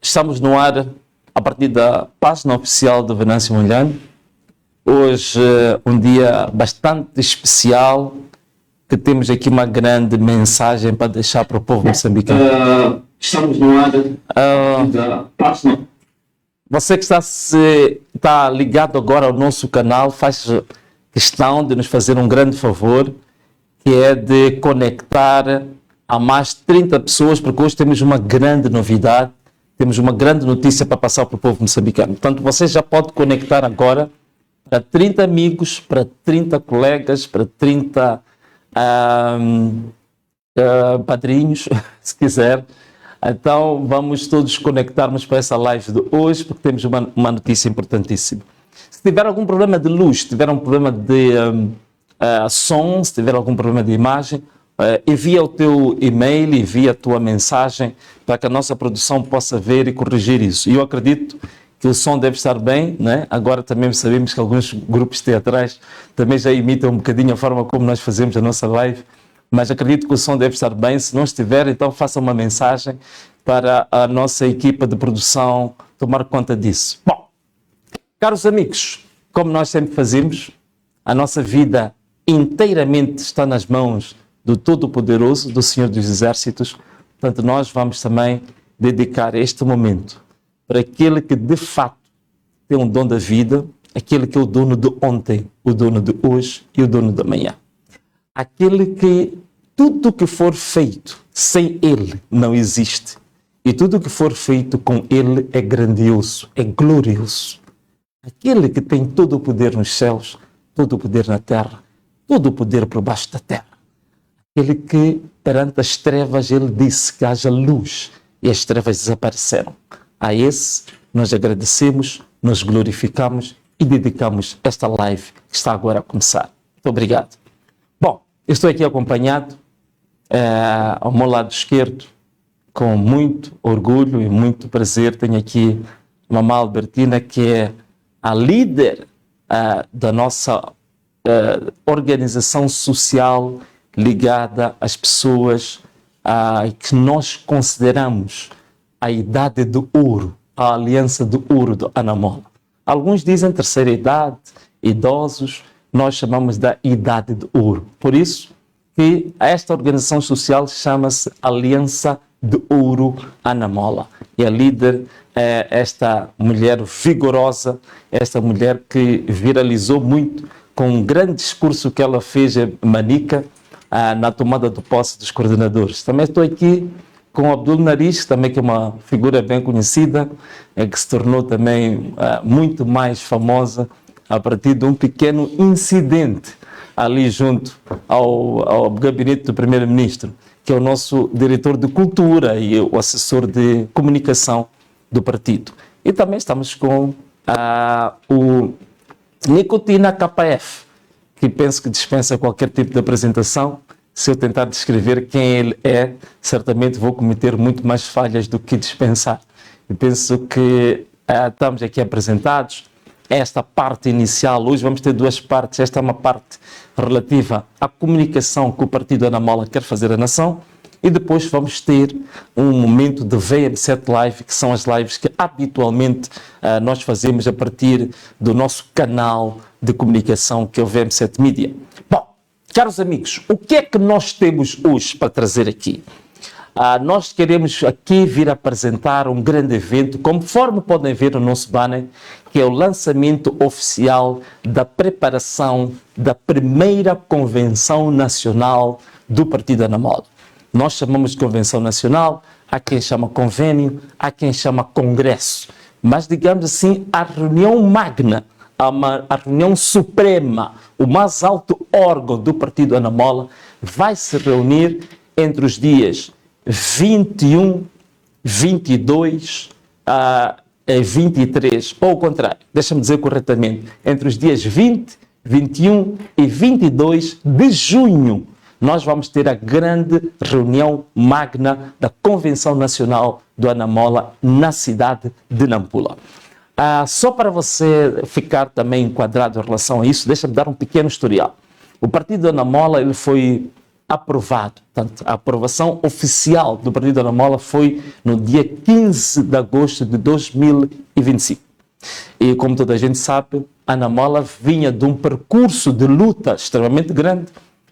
Estamos no ar a partir da página oficial do Venâncio Mondlane. Hoje um dia bastante especial, que temos aqui uma grande mensagem para deixar para o povo moçambicano. Estamos no ar da página. Você que está ligado agora ao nosso canal, faz questão de nos fazer um grande favor, que é de conectar a mais 30 pessoas, porque hoje temos uma grande novidade, temos uma grande notícia para passar para o povo moçambicano. Portanto, você já pode conectar agora para 30 amigos, para 30 colegas, para 30 padrinhos, se quiser. Então, vamos todos conectarmos para essa live de hoje, porque temos uma notícia importantíssima. Se tiver algum problema de luz, se tiver um problema de som, se tiver algum problema de imagem, envia o teu e-mail, envia a tua mensagem para que a nossa produção possa ver e corrigir isso. E eu acredito que o som deve estar bem, né? Agora também sabemos que alguns grupos teatrais também já imitam um bocadinho a forma como nós fazemos a nossa live, mas acredito que o som deve estar bem. Se não estiver, então faça uma mensagem para a nossa equipa de produção tomar conta disso. Bom, caros amigos, como nós sempre fazemos, a nossa vida inteiramente está nas mãos do Todo-Poderoso, do Senhor dos Exércitos. Portanto, nós vamos também dedicar este momento para aquele que de fato tem um dom da vida, aquele que é o dono de ontem, o dono de hoje e o dono da manhã. Aquele que tudo que for feito sem ele não existe. E tudo que for feito com ele é grandioso, é glorioso. Aquele que tem todo o poder nos céus, todo o poder na terra, todo o poder por baixo da terra. Aquele que perante as trevas ele disse que haja luz e as trevas desapareceram. A esse nós agradecemos, nos glorificamos e dedicamos esta live que está agora a começar. Muito obrigado. Bom, eu estou aqui acompanhado ao meu lado esquerdo, com muito orgulho e muito prazer. Tenho aqui a Mamã Albertina, que é a líder da nossa organização social ligada às pessoas que nós consideramos a idade do ouro, a aliança do ouro do Anamola. Alguns dizem terceira idade, idosos, nós chamamos da idade do ouro. Por isso que esta organização social chama-se Aliança do Ouro Anamola. E a líder é esta mulher vigorosa, esta mulher que viralizou muito com um grande discurso que ela fez em Manica, na tomada de posse dos coordenadores. Também estou aqui com o Abdul Nariz, também que é uma figura bem conhecida, que se tornou também muito mais famosa a partir de um pequeno incidente ali junto ao gabinete do primeiro-ministro, que é o nosso diretor de cultura e o assessor de comunicação do partido. E também estamos com o Nicotina KF, que penso que dispensa qualquer tipo de apresentação. Se eu tentar descrever quem ele é, certamente vou cometer muito mais falhas do que dispensar. E penso que estamos aqui apresentados. Esta parte inicial, hoje vamos ter duas partes. Esta é uma parte relativa à comunicação que o Partido Anamola quer fazer à nação. E depois vamos ter um momento de VM7 Live, que são as lives que habitualmente nós fazemos a partir do nosso canal de comunicação, que é o VM7 Media. Bom, caros amigos, o que é que nós temos hoje para trazer aqui? Nós queremos aqui vir apresentar um grande evento, conforme podem ver no nosso banner, que é o lançamento oficial da preparação da primeira Convenção Nacional do Partido Anamola. Nós chamamos de Convenção Nacional, há quem chama convênio, há quem chama congresso, mas digamos assim, a reunião magna, a reunião suprema, o mais alto órgão do Partido Anamola, vai se reunir entre os dias 21, 22 e 23, ou ao contrário, deixa-me dizer corretamente, entre os dias 20, 21 e 22 de junho, nós vamos ter a grande reunião magna da Convenção Nacional do Anamola na cidade de Nampula. Só para você ficar também enquadrado em relação a isso, deixa-me dar um pequeno historial. O Partido Anamola ele foi aprovado. Portanto, a aprovação oficial do Partido Ana Mola foi no dia 15 de agosto de 2025. E como toda a gente sabe, Ana Mola vinha de um percurso de luta extremamente grande,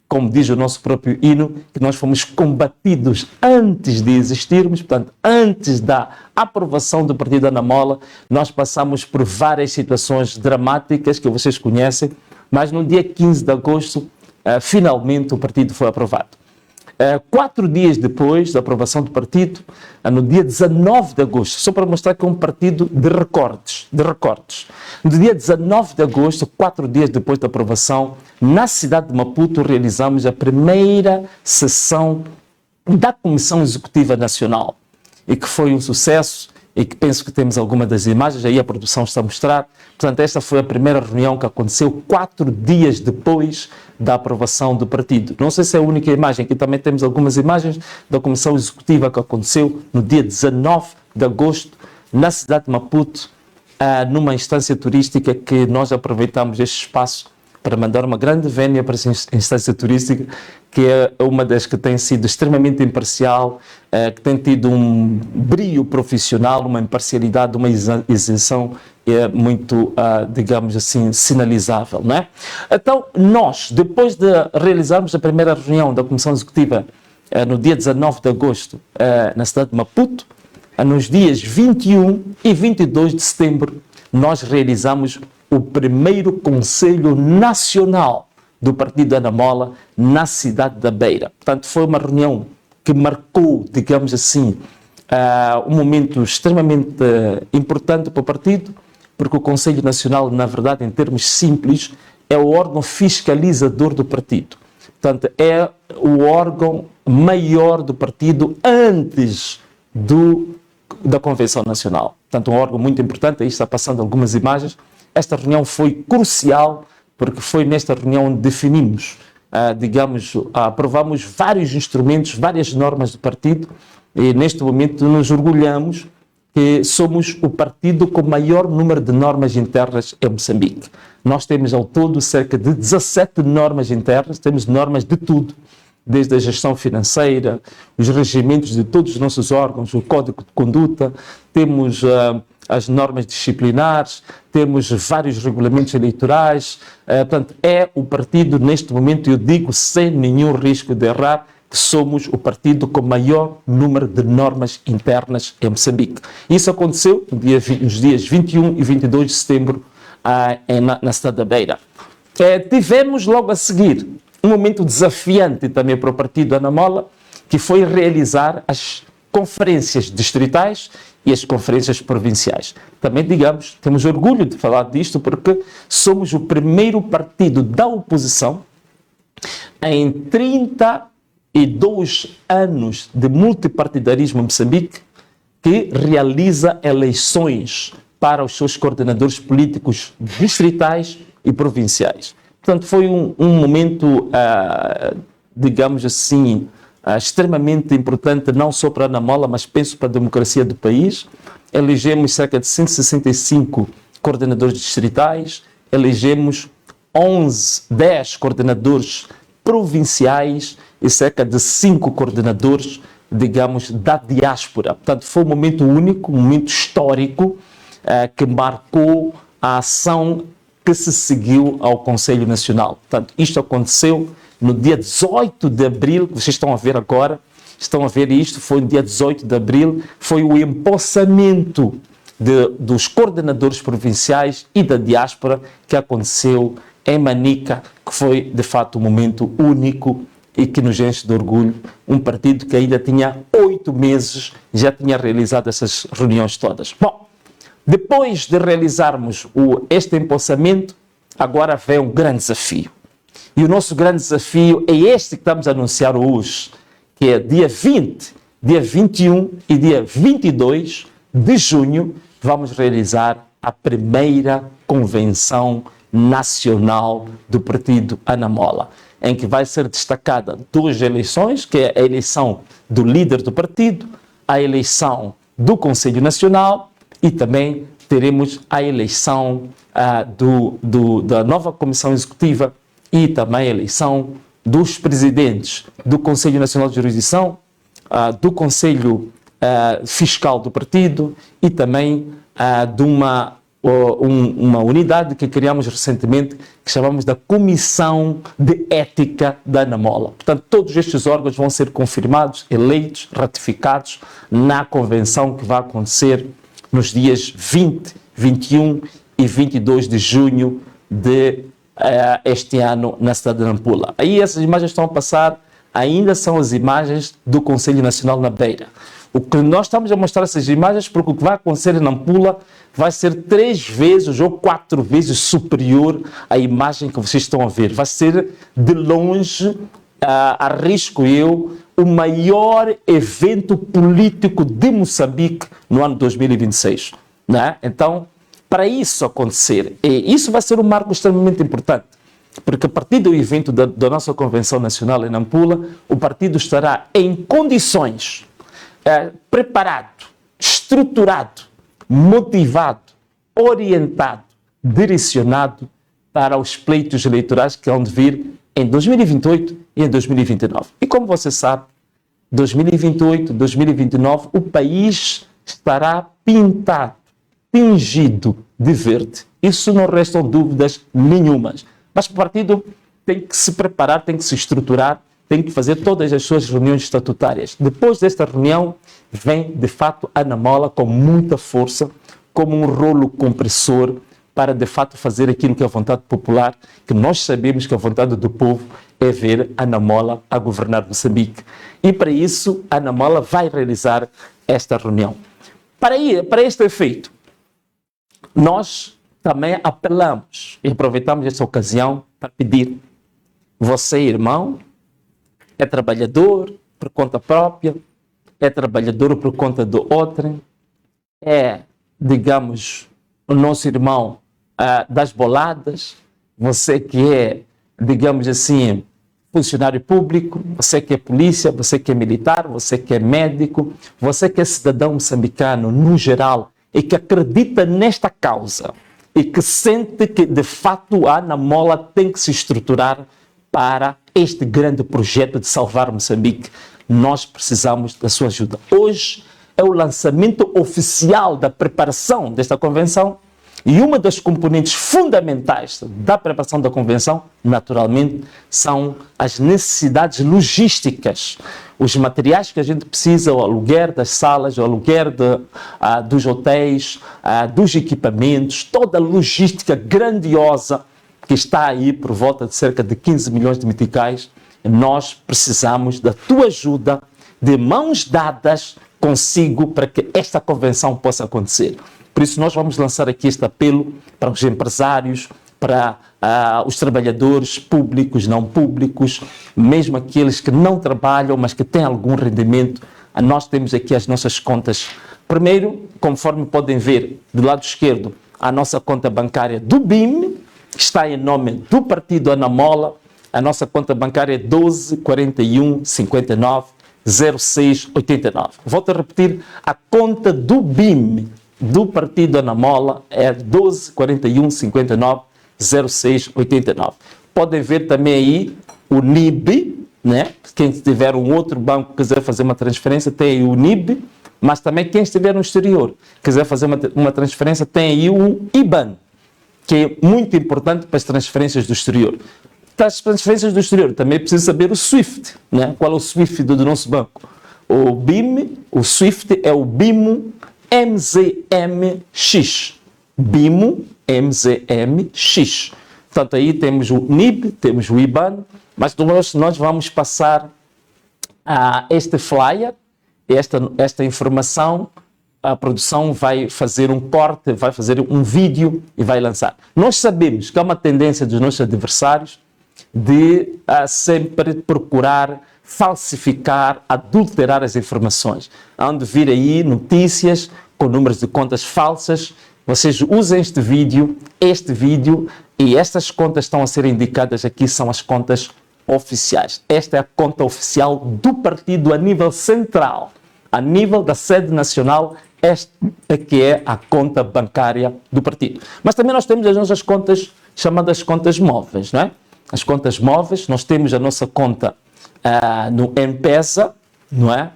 como diz o nosso próprio hino, que nós fomos combatidos antes de existirmos, portanto, antes da aprovação do Partido Ana Mola, nós passamos por várias situações dramáticas que vocês conhecem, mas no dia 15 de agosto, finalmente o partido foi aprovado. 4 dias depois da aprovação do partido, no dia 19 de agosto, só para mostrar que é um partido de recordes. No dia 19 de agosto, 4 dias depois da aprovação, na cidade de Maputo, realizamos a primeira sessão da Comissão Executiva Nacional, e que foi um sucesso, e que penso que temos alguma das imagens, aí a produção está a mostrar. Portanto, esta foi a primeira reunião que aconteceu 4 dias depois da aprovação do partido. Não sei se é a única imagem, aqui também temos algumas imagens da Comissão Executiva que aconteceu no dia 19 de agosto, na cidade de Maputo, numa instância turística que nós aproveitamos este espaço para mandar uma grande vénia para essa instância turística, que é uma das que tem sido extremamente imparcial, que tem tido um brilho profissional, uma imparcialidade, uma isenção muito, digamos assim, sinalizável, não é? Então, nós, depois de realizarmos a primeira reunião da Comissão Executiva no dia 19 de agosto, na cidade de Maputo, nos dias 21 e 22 de setembro, nós realizamos o primeiro Conselho Nacional do Partido Ana Mola na cidade da Beira. Portanto, foi uma reunião que marcou, digamos assim, um momento extremamente importante para o partido, porque o Conselho Nacional, na verdade, em termos simples, é o órgão fiscalizador do partido. Portanto, é o órgão maior do partido antes da Convenção Nacional. Portanto, um órgão muito importante, aí está passando algumas imagens. Esta reunião foi crucial, porque foi nesta reunião onde definimos, aprovamos vários instrumentos, várias normas do partido, e neste momento nos orgulhamos que somos o partido com o maior número de normas internas em Moçambique. Nós temos ao todo cerca de 17 normas internas, temos normas de tudo, desde a gestão financeira, os regimentos de todos os nossos órgãos, o Código de Conduta, temos as normas disciplinares, temos vários regulamentos eleitorais. Portanto, é o partido, neste momento, eu digo sem nenhum risco de errar, que somos o partido com maior número de normas internas em Moçambique. Isso aconteceu nos dias 21 e 22 de setembro na cidade da Beira. Tivemos logo a seguir um momento desafiante também para o partido Ana Mola, que foi realizar as conferências distritais e as conferências provinciais. Também, digamos, temos orgulho de falar disto, porque somos o primeiro partido da oposição em 32 anos de multipartidarismo em Moçambique que realiza eleições para os seus coordenadores políticos distritais e provinciais. Portanto, foi um momento, digamos assim, extremamente importante, não só para a Ana Mola, mas penso para a democracia do país. Elegemos cerca de 165 coordenadores distritais, elegemos 10 coordenadores provinciais e cerca de 5 coordenadores, digamos, da diáspora. Portanto, foi um momento único, um momento histórico, que marcou a ação que se seguiu ao Conselho Nacional. Portanto, isto aconteceu no dia 18 de abril, que vocês estão a ver agora, estão a ver isto, foi no dia 18 de abril, foi o empossamento dos coordenadores provinciais e da diáspora que aconteceu em Manica, que foi, de fato, um momento único e que nos enche de orgulho. Um partido que ainda tinha 8 meses, já tinha realizado essas reuniões todas. Bom, depois de realizarmos este empossamento, agora vem um grande desafio. E o nosso grande desafio é este que estamos a anunciar hoje, que é dia 20, dia 21 e dia 22 de junho, vamos realizar a primeira convenção nacional do Partido Ana Mola, em que vai ser destacada 2 eleições, que é a eleição do líder do partido, a eleição do Conselho Nacional, e também teremos a eleição da nova Comissão Executiva e também a eleição dos presidentes do Conselho Nacional de Jurisdição, do Conselho Fiscal do partido e também de uma unidade que criamos recentemente, que chamamos da Comissão de Ética da Anamola. Portanto, todos estes órgãos vão ser confirmados, eleitos, ratificados na convenção que vai acontecer nos dias 20, 21 e 22 de junho de este ano na cidade de Nampula. Aí essas imagens estão a passar, ainda são as imagens do Conselho Nacional na Beira. O que nós estamos a mostrar essas imagens, porque o que vai acontecer em Nampula vai ser 3 vezes ou 4 vezes superior à imagem que vocês estão a ver. Vai ser, de longe, arrisco eu, o maior evento político de Moçambique no ano 2026. Né? Então, para isso acontecer, e isso vai ser um marco extremamente importante, porque a partir do evento da nossa Convenção Nacional em Nampula, o partido estará em condições, preparado, estruturado, motivado, orientado, direcionado para os pleitos eleitorais que vão vir em 2028 e em 2029. E como você sabe, 2028, 2029, o país estará pintado, tingido de verde. Isso não restam dúvidas nenhumas. Mas o partido tem que se preparar, tem que se estruturar, tem que fazer todas as suas reuniões estatutárias. Depois desta reunião, vem, de fato, a Anamola com muita força, como um rolo compressor, para, de fato, fazer aquilo que é a vontade popular, que nós sabemos que a vontade do povo é ver a Anamola a governar Moçambique. E, para isso, a Anamola vai realizar esta reunião. Para este efeito, nós também apelamos e aproveitamos esta ocasião para pedir: você, irmão, é trabalhador por conta própria, é trabalhador por conta do outro, é, digamos, o nosso irmão das boladas, você que é, digamos assim, funcionário público, você que é polícia, você que é militar, você que é médico, você que é cidadão moçambicano no geral e que acredita nesta causa e que sente que, de fato, a Anamola tem que se estruturar para este grande projeto de salvar Moçambique, nós precisamos da sua ajuda. Hoje é o lançamento oficial da preparação desta convenção e uma das componentes fundamentais da preparação da convenção, naturalmente, são as necessidades logísticas, os materiais que a gente precisa, o aluguer das salas, o aluguer dos hotéis, dos equipamentos, toda a logística grandiosa que está aí por volta de cerca de 15 milhões de meticais. Nós precisamos da tua ajuda, de mãos dadas consigo, para que esta convenção possa acontecer. Por isso nós vamos lançar aqui este apelo para os empresários, para os trabalhadores públicos, não públicos, mesmo aqueles que não trabalham, mas que têm algum rendimento. Nós temos aqui as nossas contas. Primeiro, conforme podem ver, do lado esquerdo, a nossa conta bancária do BIM, que está em nome do partido Anamola. A nossa conta bancária é 12 41 59 06 89. Volto a repetir, a conta do BIM do partido Anamola é 12 41 59 06 89. Podem ver também aí o NIB, né? Quem tiver um outro banco quiser fazer uma transferência tem aí o NIB, mas também quem estiver no exterior quiser fazer uma transferência tem aí o IBAN, que é muito importante para as transferências do exterior. Para as transferências do exterior também precisa saber o SWIFT, né? Qual é o SWIFT do nosso banco? O BIM, o SWIFT é o BIMO MZMX. BIMO MZMX. Portanto, aí temos o NIB, temos o IBAN, mas nós vamos passar a este flyer, esta informação. A produção vai fazer um corte, vai fazer um vídeo e vai lançar. Nós sabemos que há uma tendência dos nossos adversários de sempre procurar falsificar, adulterar as informações. Há de vir aí notícias com números de contas falsas. Vocês usem este vídeo e estas contas estão a ser indicadas aqui são as contas oficiais. Esta é a conta oficial do partido a nível central. A nível da sede nacional, esta que é a conta bancária do partido. Mas também nós temos as nossas contas chamadas contas móveis, não é? as contas móveis. Nós temos a nossa conta no M-Pesa, não é?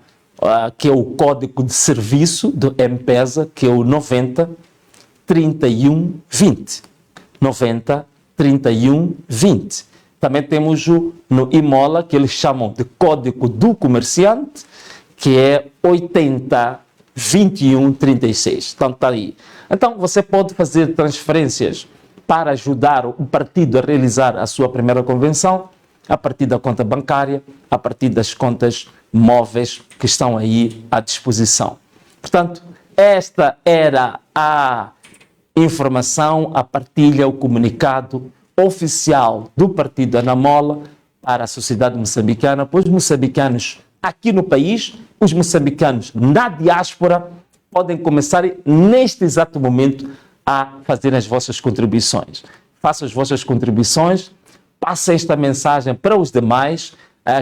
Que é o código de serviço do M-Pesa, que é o 90 31 20. 90 31 20. Também temos no Imola, que eles chamam de código do comerciante, que é 80 21 36. Então está aí. Então você pode fazer transferências para ajudar o partido a realizar a sua primeira convenção, a partir da conta bancária, a partir das contas móveis que estão aí à disposição. Portanto, esta era a informação, a partilha, o comunicado oficial do partido Anamola para a sociedade moçambicana, para os moçambicanos aqui no país, os moçambicanos na diáspora podem começar neste exato momento a fazer as vossas contribuições. Façam as vossas contribuições, passem esta mensagem para os demais.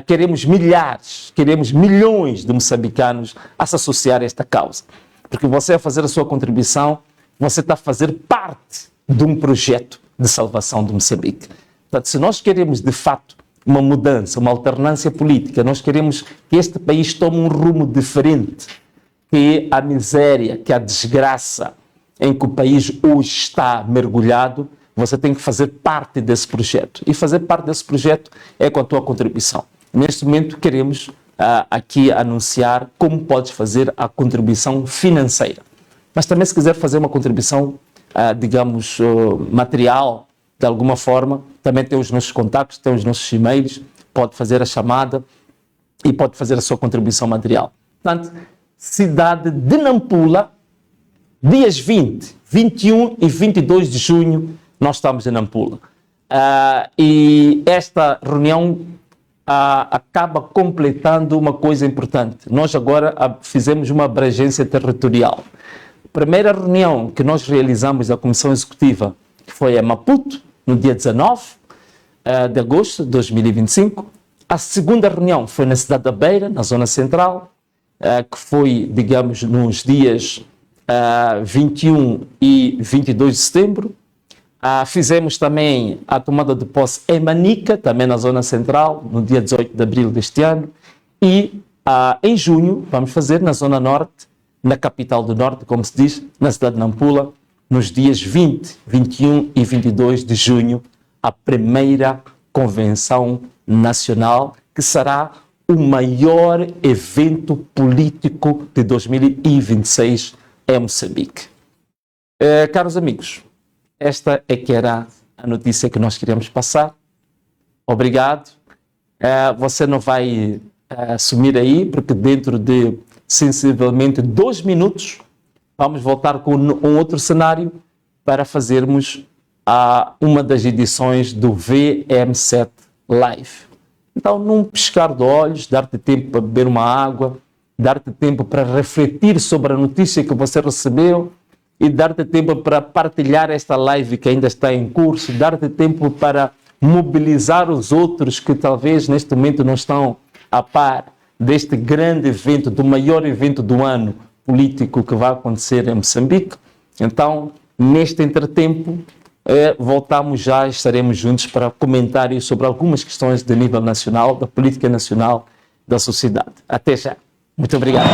Queremos milhares, queremos milhões de moçambicanos a se associar a esta causa. Porque você, a fazer a sua contribuição, você está a fazer parte de um projeto de salvação de Moçambique. Portanto, se nós queremos, de fato, uma mudança, uma alternância política, nós queremos que este país tome um rumo diferente, que a miséria, que a desgraça em que o país hoje está mergulhado, você tem que fazer parte desse projeto. E fazer parte desse projeto é com a tua contribuição. Neste momento, queremos aqui anunciar como podes fazer a contribuição financeira. Mas também, se quiser fazer uma contribuição, digamos, material, de alguma forma, também tem os nossos contactos, tem os nossos e-mails, pode fazer a chamada e pode fazer a sua contribuição material. Portanto, cidade de Nampula, dias 20, 21 e 22 de junho, nós estamos em Nampula. E esta reunião acaba completando uma coisa importante. Nós agora fizemos uma abrangência territorial. A primeira reunião que nós realizamos da Comissão Executiva foi em Maputo, no dia 19 de agosto de 2025. A segunda reunião foi na cidade da Beira, na zona central, que foi, digamos, nos dias 21 e 22 de setembro. Fizemos também a tomada de posse em Manica, também na zona central, no dia 18 de abril deste ano. E em junho vamos fazer na zona norte, na capital do norte, como se diz, na cidade de Nampula, nos dias 20, 21 e 22 de junho, a primeira convenção nacional, que será o maior evento político de 2026 em Moçambique. Caros amigos, esta é que era a notícia que nós queríamos passar. Obrigado. Você não vai sumir aí, porque dentro de sensivelmente 2 minutos vamos voltar com um outro cenário para fazermos uma das edições do VM7 Live. Então, num piscar de olhos, dar-te tempo para beber uma água, dar-te tempo para refletir sobre a notícia que você recebeu e dar-te tempo para partilhar esta live que ainda está em curso, dar-te tempo para mobilizar os outros que talvez neste momento não estão a par deste grande evento, do maior evento do ano político que vai acontecer em Moçambique. Então, neste entretempo, voltamos já, estaremos juntos para comentários sobre algumas questões de nível nacional, da política nacional, da sociedade. Até já. Muito obrigado.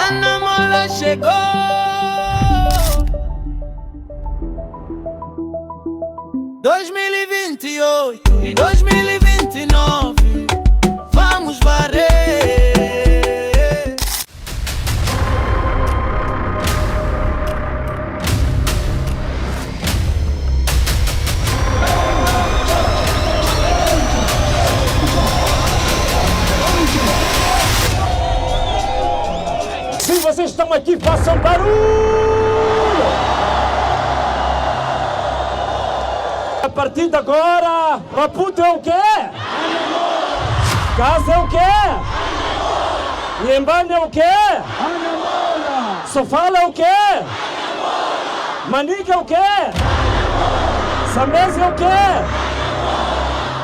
Anamola chegou. 2028 e 2029, vamos varrer. Se vocês estão aqui, façam barulho! A partir de agora, Maputo é o quê? Casa é o quê? Nhembane é o quê? Sofala é o quê? Manica é o quê? Sambesi é o quê?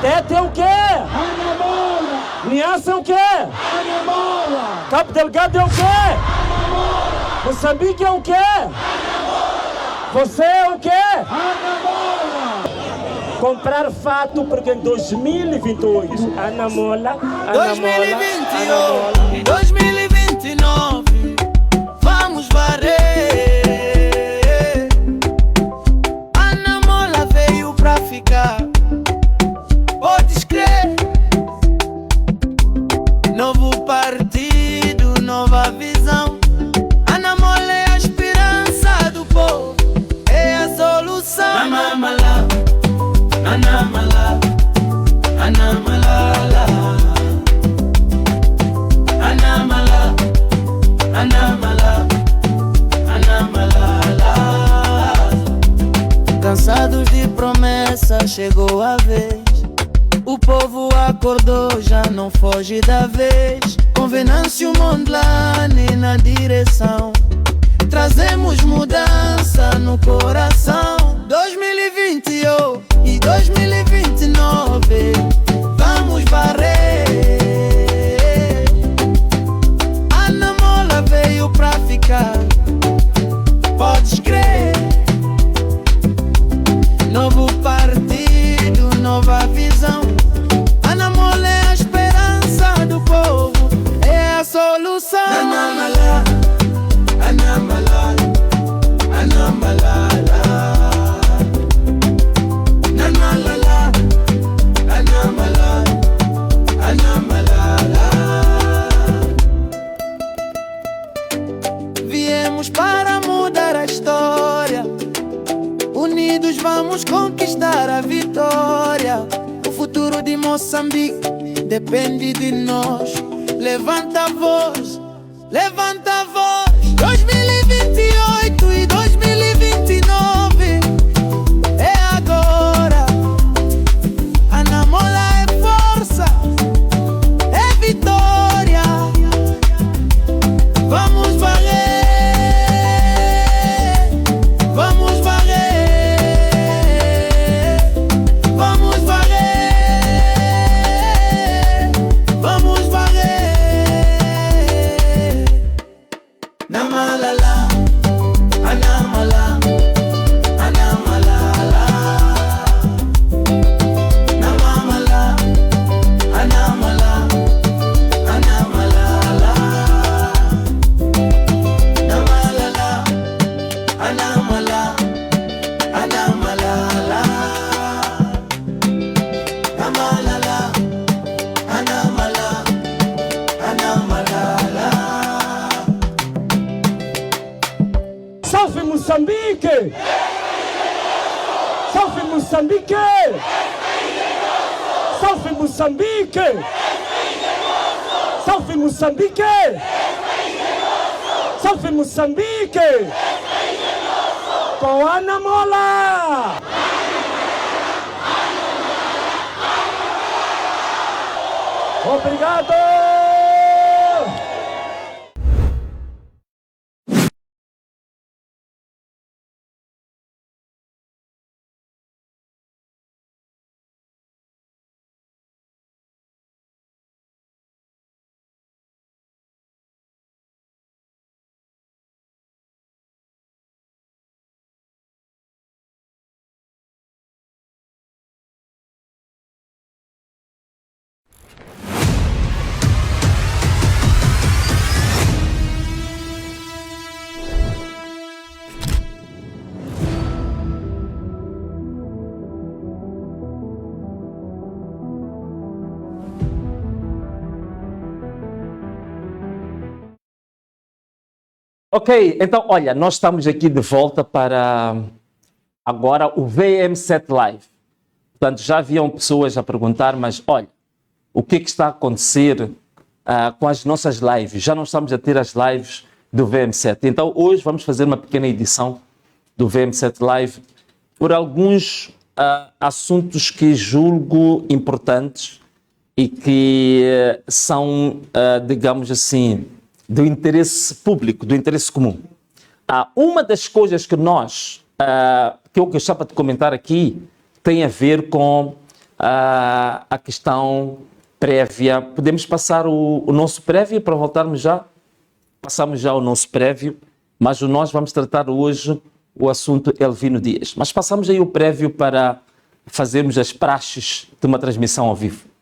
Tete é o quê? Anamola! Niassa é o quê? Anamola! Cabo Delgado é o quê? Moçambique é o quê? Você é o quê? Anamola! Comprar fato porque em 2028 Anamola, 2021, 2029, vamos varrer. Anamola veio pra ficar, podes crer. Novo partido, nova visão. Anamola é a esperança do povo, é a solução. Anamala, Anamala, Anamalala. Anamala, Anamala, Anamalala. Cansados de promessa, chegou a vez. O povo acordou, já não foge da vez. Com Venâncio Mondlane na direção, trazemos mudança no coração. 2021 e 2029, vamos varrer. Anamola veio pra ficar, podes crer. Novo partido, nova visão. Anamola é a esperança do povo, é a solução. Anamala, Anamala, Anamalala. Namalala, Anamala, Anamalala. Viemos para mudar a história, unidos vamos conquistar a vitória. O futuro de Moçambique depende de nós. Levanta a voz, levanta a voz. 2028 e 2029 é agora. Anamola é força, é vitória. Vamos varrer, vamos varrer, vamos varrer, vamos varrer. Namalala, Anamala, Anamalala. Namamala, Anamala, Anamalala. Namalala, Anamala, Anamalala. Namalala, Anamala, Anamalala. Salve Moçambique! Salve Moçambique! Salve Moçambique! Salve Moçambique! Salve Moçambique! Com Anamola! Obrigado! Ok, então, olha, nós estamos aqui de volta para agora o VM7 Live. Portanto, já haviam pessoas a perguntar, mas olha, o que está a acontecer com as nossas lives? Já não estamos a ter as lives do VM7. Então, hoje vamos fazer uma pequena edição do VM7 Live por alguns assuntos que julgo importantes e que são, digamos assim, do interesse público, do interesse comum. Uma das coisas que que eu gostava de comentar aqui tem a ver com a questão prévia. Podemos passar o nosso prévio para voltarmos já? Passamos já o nosso prévio, mas nós vamos tratar hoje o assunto Elvino Dias. Mas passamos aí o prévio para fazermos as praxes de uma transmissão ao vivo.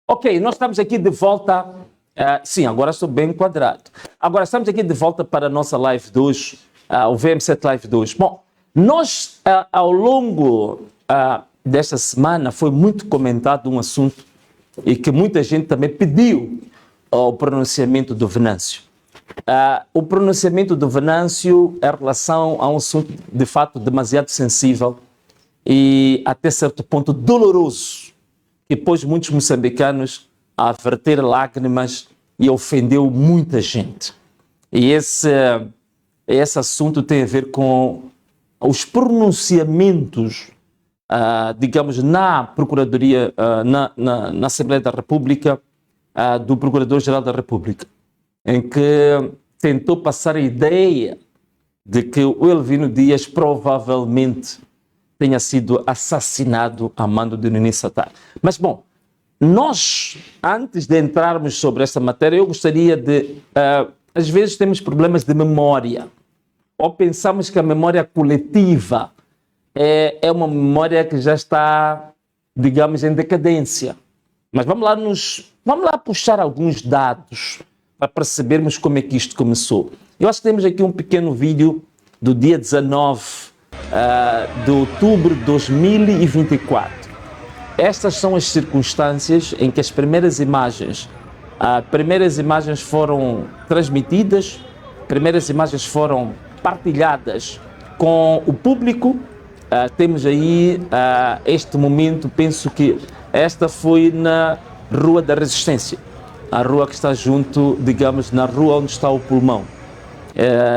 Ok, nós estamos aqui de volta. Sim, agora estou bem enquadrado. Agora estamos aqui de volta para a nossa live de hoje, o VM7 Live de hoje. Bom, nós, ao longo desta semana, foi muito comentado um assunto e que muita gente também pediu o pronunciamento do Venâncio. O pronunciamento do Venâncio em relação a um assunto, de fato, demasiado sensível e até certo ponto doloroso, que pôs muitos moçambicanos a verter lágrimas e ofendeu muita gente. E esse assunto tem a ver com os pronunciamentos, digamos, na Procuradoria, na Assembleia da República, do Procurador-Geral da República, em que tentou passar a ideia de que o Elvino Dias provavelmente tenha sido assassinado a mando de Nini Satar. Mas, bom, nós, antes de entrarmos sobre esta matéria, eu gostaria de... às vezes temos problemas de memória, ou pensamos que a memória coletiva é uma memória que já está, digamos, em decadência. Mas vamos lá puxar alguns dados para percebermos como é que isto começou. Eu acho que temos aqui um pequeno vídeo do dia 19 de outubro de 2024. Estas são as circunstâncias em que as primeiras imagens foram transmitidas, primeiras imagens foram partilhadas com o público. Temos aí este momento, penso que esta foi na Rua da Resistência, a rua que está junto, digamos, na rua onde está o pulmão,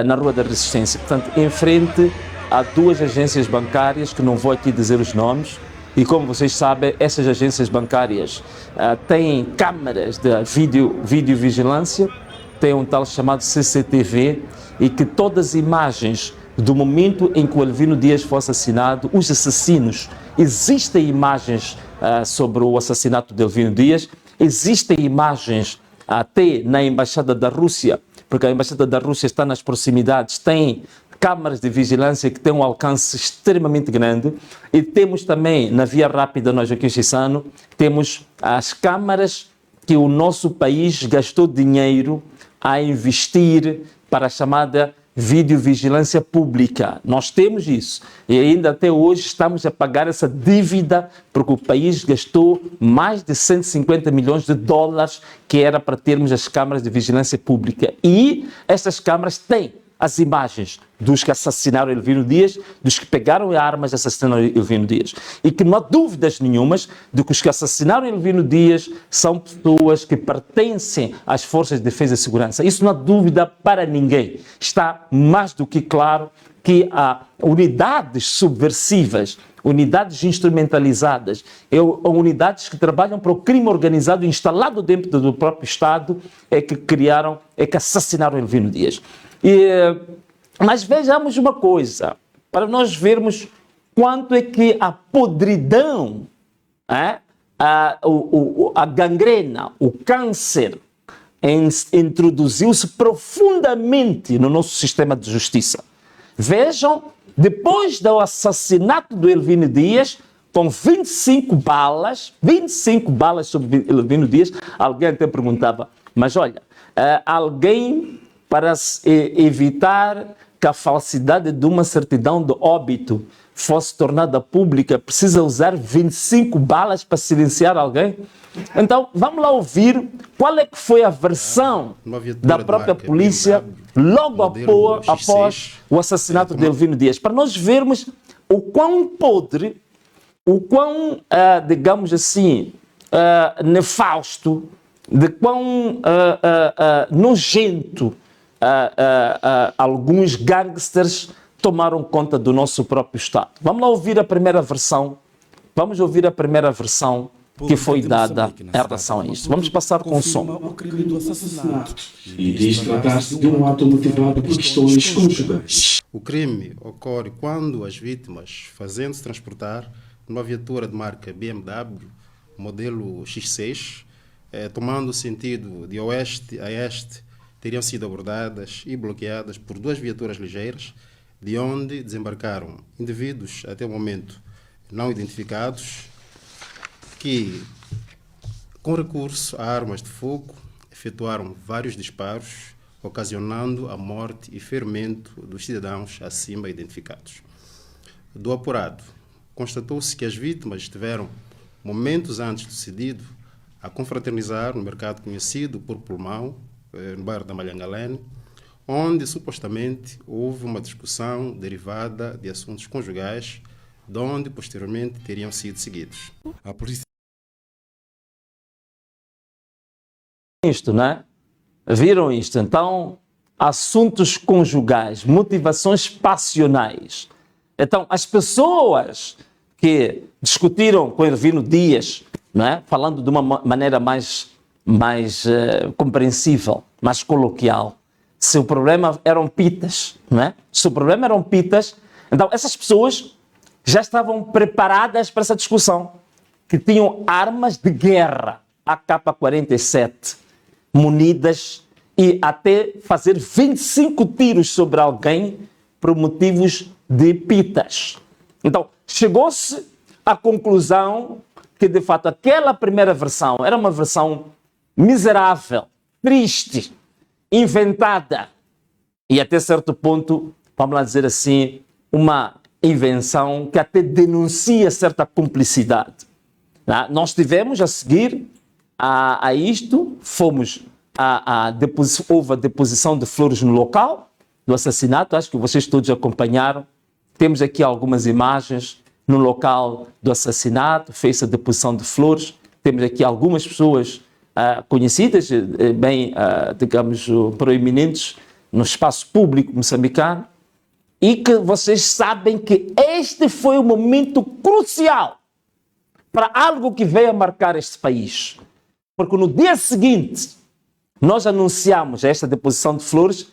na Rua da Resistência. Portanto, em frente há duas agências bancárias, que não vou aqui dizer os nomes, e como vocês sabem, essas agências bancárias têm câmaras de videovigilância, tem um tal chamado CCTV, e que todas as imagens do momento em que o Elvino Dias foi assassinado, os assassinos, existem imagens sobre o assassinato de Elvino Dias, existem imagens até na Embaixada da Rússia, porque a Embaixada da Rússia está nas proximidades, tem câmaras de vigilância que têm um alcance extremamente grande, e temos também na Via Rápida, no Joaquim Chissano, temos as câmaras que o nosso país gastou dinheiro a investir para a chamada videovigilância pública. Nós temos isso e ainda até hoje estamos a pagar essa dívida, porque o país gastou mais de 150 milhões de dólares que era para termos as câmaras de vigilância pública, e essas câmaras têm as imagens dos que assassinaram Elvino Dias, dos que pegaram armas e assassinaram Elvino Dias. E que não há dúvidas nenhumas de que os que assassinaram Elvino Dias são pessoas que pertencem às Forças de Defesa e Segurança. Isso não há dúvida para ninguém. Está mais do que claro que há unidades subversivas, unidades instrumentalizadas, unidades que trabalham para o crime organizado instalado dentro do próprio Estado, é que assassinaram Elvino Dias. Mas vejamos uma coisa, para nós vermos quanto é que a podridão, a gangrena, o câncer introduziu-se profundamente no nosso sistema de justiça. Vejam, depois do assassinato do Elvino Dias, com 25 balas sobre Elvino Dias, alguém até perguntava, mas olha, alguém, para evitar que a falsidade de uma certidão de óbito fosse tornada pública, precisa usar 25 balas para silenciar alguém? Então, vamos lá ouvir qual é que foi a versão da própria polícia logo após o assassinato de Elvino Dias, para nós vermos o quão podre, o quão, digamos assim, nefasto, de quão nojento alguns gangsters tomaram conta do nosso próprio Estado. Vamos lá ouvir a primeira versão. Vamos ouvir a primeira versão que foi dada em relação a isto. Vamos passar com o som. O crime do assassinato. E diz tratar-se de um ato motivado por questões conjugais. O crime ocorre quando as vítimas, fazendo-se transportar numa viatura de marca BMW, modelo X6, tomando o sentido de oeste a este, teriam sido abordadas e bloqueadas por duas viaturas ligeiras, de onde desembarcaram indivíduos, até o momento não identificados, que, com recurso a armas de fogo, efetuaram vários disparos, ocasionando a morte e ferimento dos cidadãos acima identificados. Do apurado, constatou-se que as vítimas estiveram, momentos antes do sucedido, a confraternizar no mercado conhecido por Pulmão, no bairro da Malhangalene, onde supostamente houve uma discussão derivada de assuntos conjugais, de onde posteriormente teriam sido seguidos. A polícia Isto, né? Viram isto? Então, assuntos conjugais, motivações passionais. Então, as pessoas que discutiram com Ervino Dias, né? Falando de uma maneira mais compreensível, mais coloquial, se o problema eram pitas, né? Se o problema eram pitas, então essas pessoas já estavam preparadas para essa discussão, que tinham armas de guerra, AK-47, munidas, e até fazer 25 tiros sobre alguém por motivos de pitas. Então, chegou-se à conclusão que, de fato, aquela primeira versão era uma versão miserável, triste, inventada e, até certo ponto, vamos lá dizer assim, uma invenção que até denuncia certa cumplicidade. Nós tivemos a seguir a isto, houve a deposição de flores no local do assassinato, acho que vocês todos acompanharam. Temos aqui algumas imagens no local do assassinato, fez a deposição de flores. Temos aqui algumas pessoas conhecidas, digamos, proeminentes no espaço público moçambicano, e que vocês sabem que este foi o momento crucial para algo que veio a marcar este país. Porque no dia seguinte, nós anunciamos esta deposição de flores,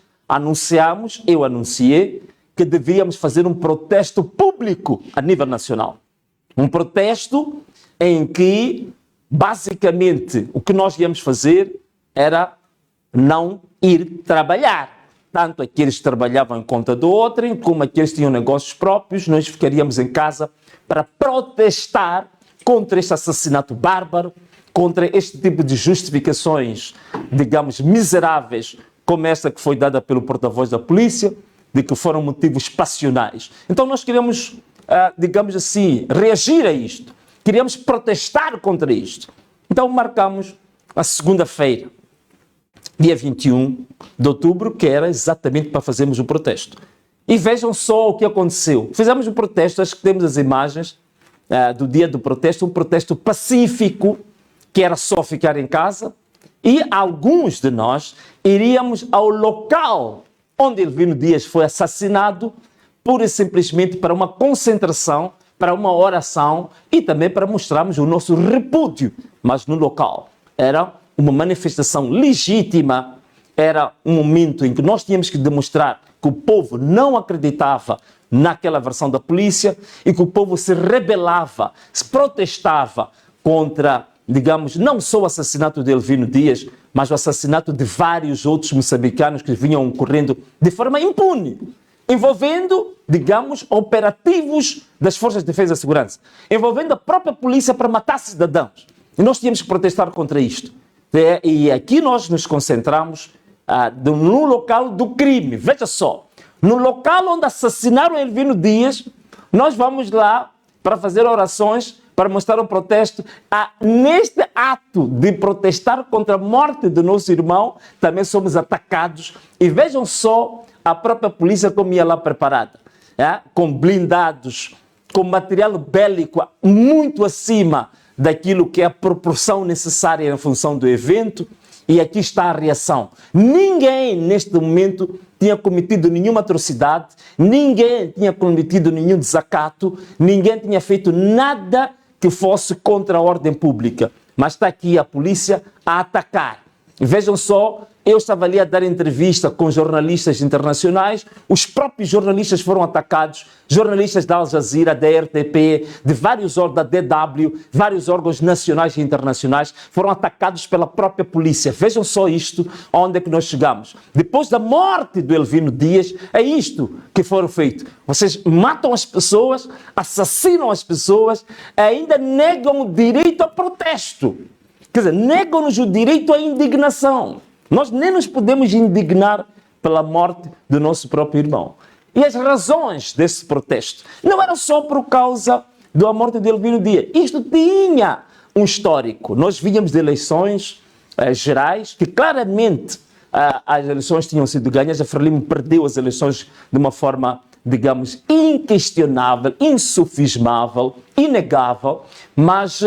eu anunciei que devíamos fazer um protesto público a nível nacional. Um protesto em que, basicamente, o que nós íamos fazer era não ir trabalhar. Tanto aqueles que trabalhavam em conta do outro, como aqueles que tinham negócios próprios, nós ficaríamos em casa para protestar contra este assassinato bárbaro, contra este tipo de justificações, digamos, miseráveis, como esta que foi dada pelo porta-voz da polícia, de que foram motivos passionais. Então nós queríamos, digamos assim, reagir a isto. Queríamos protestar contra isto. Então marcamos a segunda-feira, dia 21 de outubro, que era exatamente para fazermos o protesto. E vejam só o que aconteceu. Fizemos o protesto, acho que temos as imagens do dia do protesto, um protesto pacífico, que era só ficar em casa, e alguns de nós iríamos ao local onde Ervino Dias foi assassinado, pura e simplesmente para uma concentração, para uma oração e também para mostrarmos o nosso repúdio, mas no local. Era uma manifestação legítima, era um momento em que nós tínhamos que demonstrar que o povo não acreditava naquela versão da polícia e que o povo se rebelava, se protestava contra, digamos, não só o assassinato de Ervino Dias, mas o assassinato de vários outros moçambicanos que vinham ocorrendo de forma impune, envolvendo, digamos, operativos das Forças de Defesa e Segurança, envolvendo a própria polícia para matar cidadãos. E nós tínhamos que protestar contra isto. E aqui nós nos concentramos no local do crime. Veja só, no local onde assassinaram Ervino Dias, nós vamos lá para fazer orações, para mostrar um protesto. Neste ato de protestar contra a morte do nosso irmão, também somos atacados. E vejam só a própria polícia como ia lá preparada, com blindados, com material bélico muito acima daquilo que é a proporção necessária em função do evento. E aqui está a reação. Ninguém, neste momento, tinha cometido nenhuma atrocidade, ninguém tinha cometido nenhum desacato, ninguém tinha feito nada que fosse contra a ordem pública, mas está aqui a polícia a atacar. Vejam só, eu estava ali a dar entrevista com jornalistas internacionais, os próprios jornalistas foram atacados, jornalistas da Al Jazeera, da RTP, de vários órgãos, da DW, vários órgãos nacionais e internacionais foram atacados pela própria polícia. Vejam só isto, onde é que nós chegamos. Depois da morte do Elvino Dias, é isto que foram feito. Vocês matam as pessoas, assassinam as pessoas, ainda negam o direito ao protesto. Quer dizer, negam-nos o direito à indignação. Nós nem nos podemos indignar pela morte do nosso próprio irmão. E as razões desse protesto não eram só por causa da morte de Elvino Dias. Isto tinha um histórico. Nós víamos de eleições gerais que claramente as eleições tinham sido ganhas. A Frelimo perdeu as eleições de uma forma, digamos, inquestionável, insufismável, inegável, mas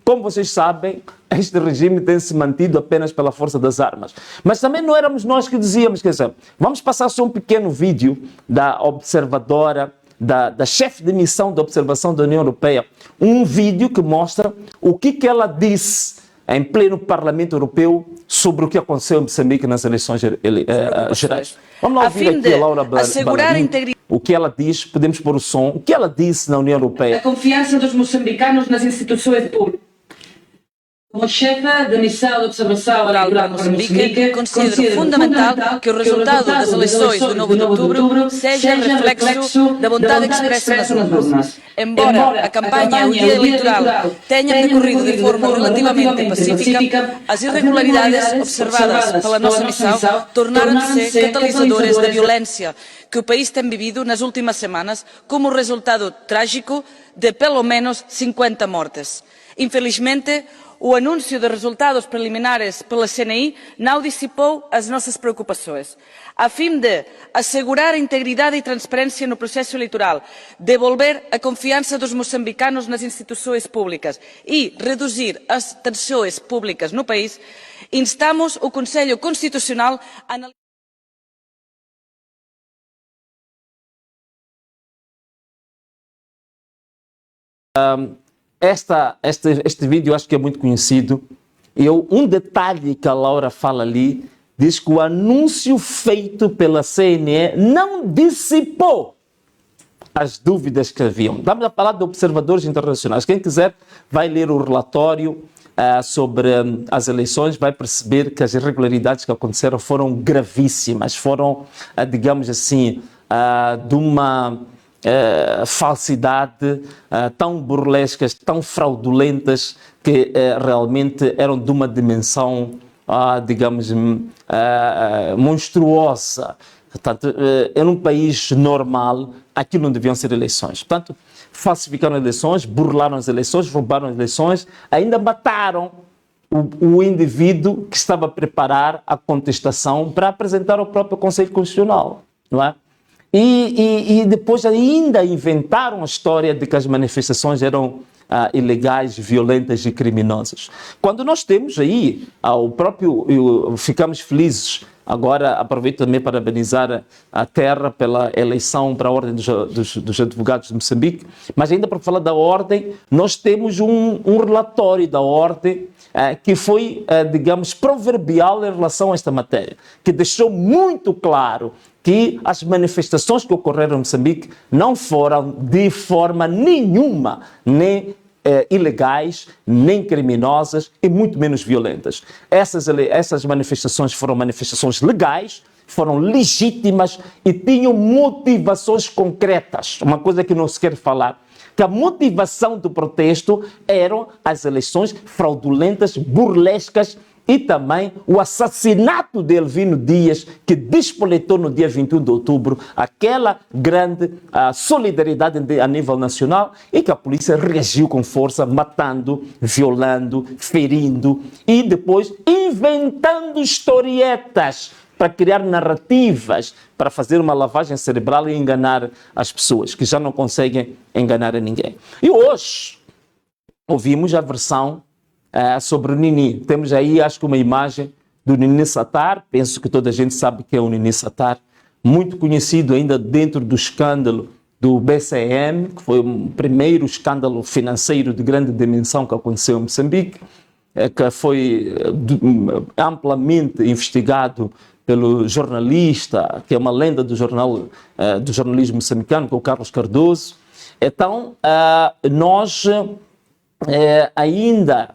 como vocês sabem, este regime tem se mantido apenas pela força das armas. Mas também não éramos nós que dizíamos, quer dizer, vamos passar só um pequeno vídeo da observadora, da chefe de missão de observação da União Europeia, um vídeo que mostra o que ela disse em pleno Parlamento Europeu sobre o que aconteceu em Moçambique nas eleições gerais. Vamos lá ouvir aqui a Laura Balarim, o que ela diz, podemos pôr o som, o que ela disse na União Europeia. A confiança dos moçambicanos nas instituições públicas. Como chefa da missão de observação eleitoral de Moçambique, considero fundamental que o resultado das eleições do 9 de outubro seja reflexo da vontade expressa nas urnas. Embora a campanha, o dia eleitoral, tenha decorrido de forma relativamente pacífica, as irregularidades observadas pela nossa missão tornaram-se catalisadores da violência que o país tem vivido nas últimas semanas, como resultado trágico de pelo menos 50 mortes. Infelizmente, o anúncio de resultados preliminares pela CNI não dissipou as nossas preocupações. A fim de assegurar a integridade e transparência no processo eleitoral, devolver a confiança dos moçambicanos nas instituições públicas e reduzir as tensões públicas no país, instamos o Conselho Constitucional a analisar. Este vídeo acho que é muito conhecido. Um detalhe que a Laura fala ali, diz que o anúncio feito pela CNE não dissipou as dúvidas que haviam. Estamos a falar de observadores internacionais. Quem quiser vai ler o relatório sobre as eleições, vai perceber que as irregularidades que aconteceram foram gravíssimas, foram, digamos assim, de uma falsidade tão burlescas, tão fraudulentas, que realmente eram de uma dimensão, digamos, monstruosa. Portanto, em um país normal, aquilo não deviam ser eleições. Portanto, falsificaram eleições, burlaram as eleições, roubaram as eleições, ainda mataram o indivíduo que estava a preparar a contestação para apresentar ao próprio Conselho Constitucional, não é? E depois ainda inventaram a história de que as manifestações eram ilegais, violentas e criminosas. Quando nós temos aí ficamos felizes. Agora aproveito também para parabenizar a Terra pela eleição para a Ordem dos Advogados de Moçambique, mas ainda para falar da Ordem, nós temos um relatório da Ordem que foi, digamos, proverbial em relação a esta matéria, que deixou muito claro que as manifestações que ocorreram em Moçambique não foram de forma nenhuma nem ilegais, nem criminosas e muito menos violentas. Essas manifestações foram manifestações legais, foram legítimas e tinham motivações concretas. Uma coisa que não se quer falar, que a motivação do protesto eram as eleições fraudulentas, burlescas, e também o assassinato de Elvino Dias, que despoletou no dia 21 de outubro aquela grande solidariedade a nível nacional, e que a polícia reagiu com força, matando, violando, ferindo e depois inventando historietas para criar narrativas, para fazer uma lavagem cerebral e enganar as pessoas, que já não conseguem enganar a ninguém. E hoje ouvimos a versão sobre o Nini. Temos aí, acho que, uma imagem do Nini Satar. Penso que toda a gente sabe que é o Nini Satar, muito conhecido ainda dentro do escândalo do BCM, que foi o primeiro escândalo financeiro de grande dimensão que aconteceu em Moçambique, que foi amplamente investigado pelo jornalista, que é uma lenda do jornalismo moçambicano, que é o Carlos Cardoso. Então, nós ainda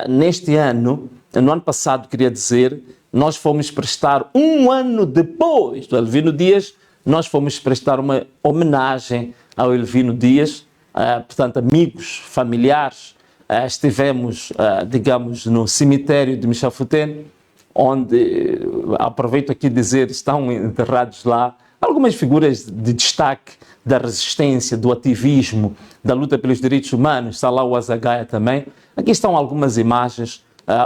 neste ano, no ano passado, queria dizer, nós fomos prestar, um ano depois do Elvino Dias, nós fomos prestar uma homenagem ao Elvino Dias, portanto, amigos, familiares, estivemos, digamos, no cemitério de Michafutene, onde, aproveito aqui dizer, estão enterrados lá algumas figuras de destaque da resistência, do ativismo, da luta pelos direitos humanos, está lá o Azagaia também. Aqui estão algumas imagens,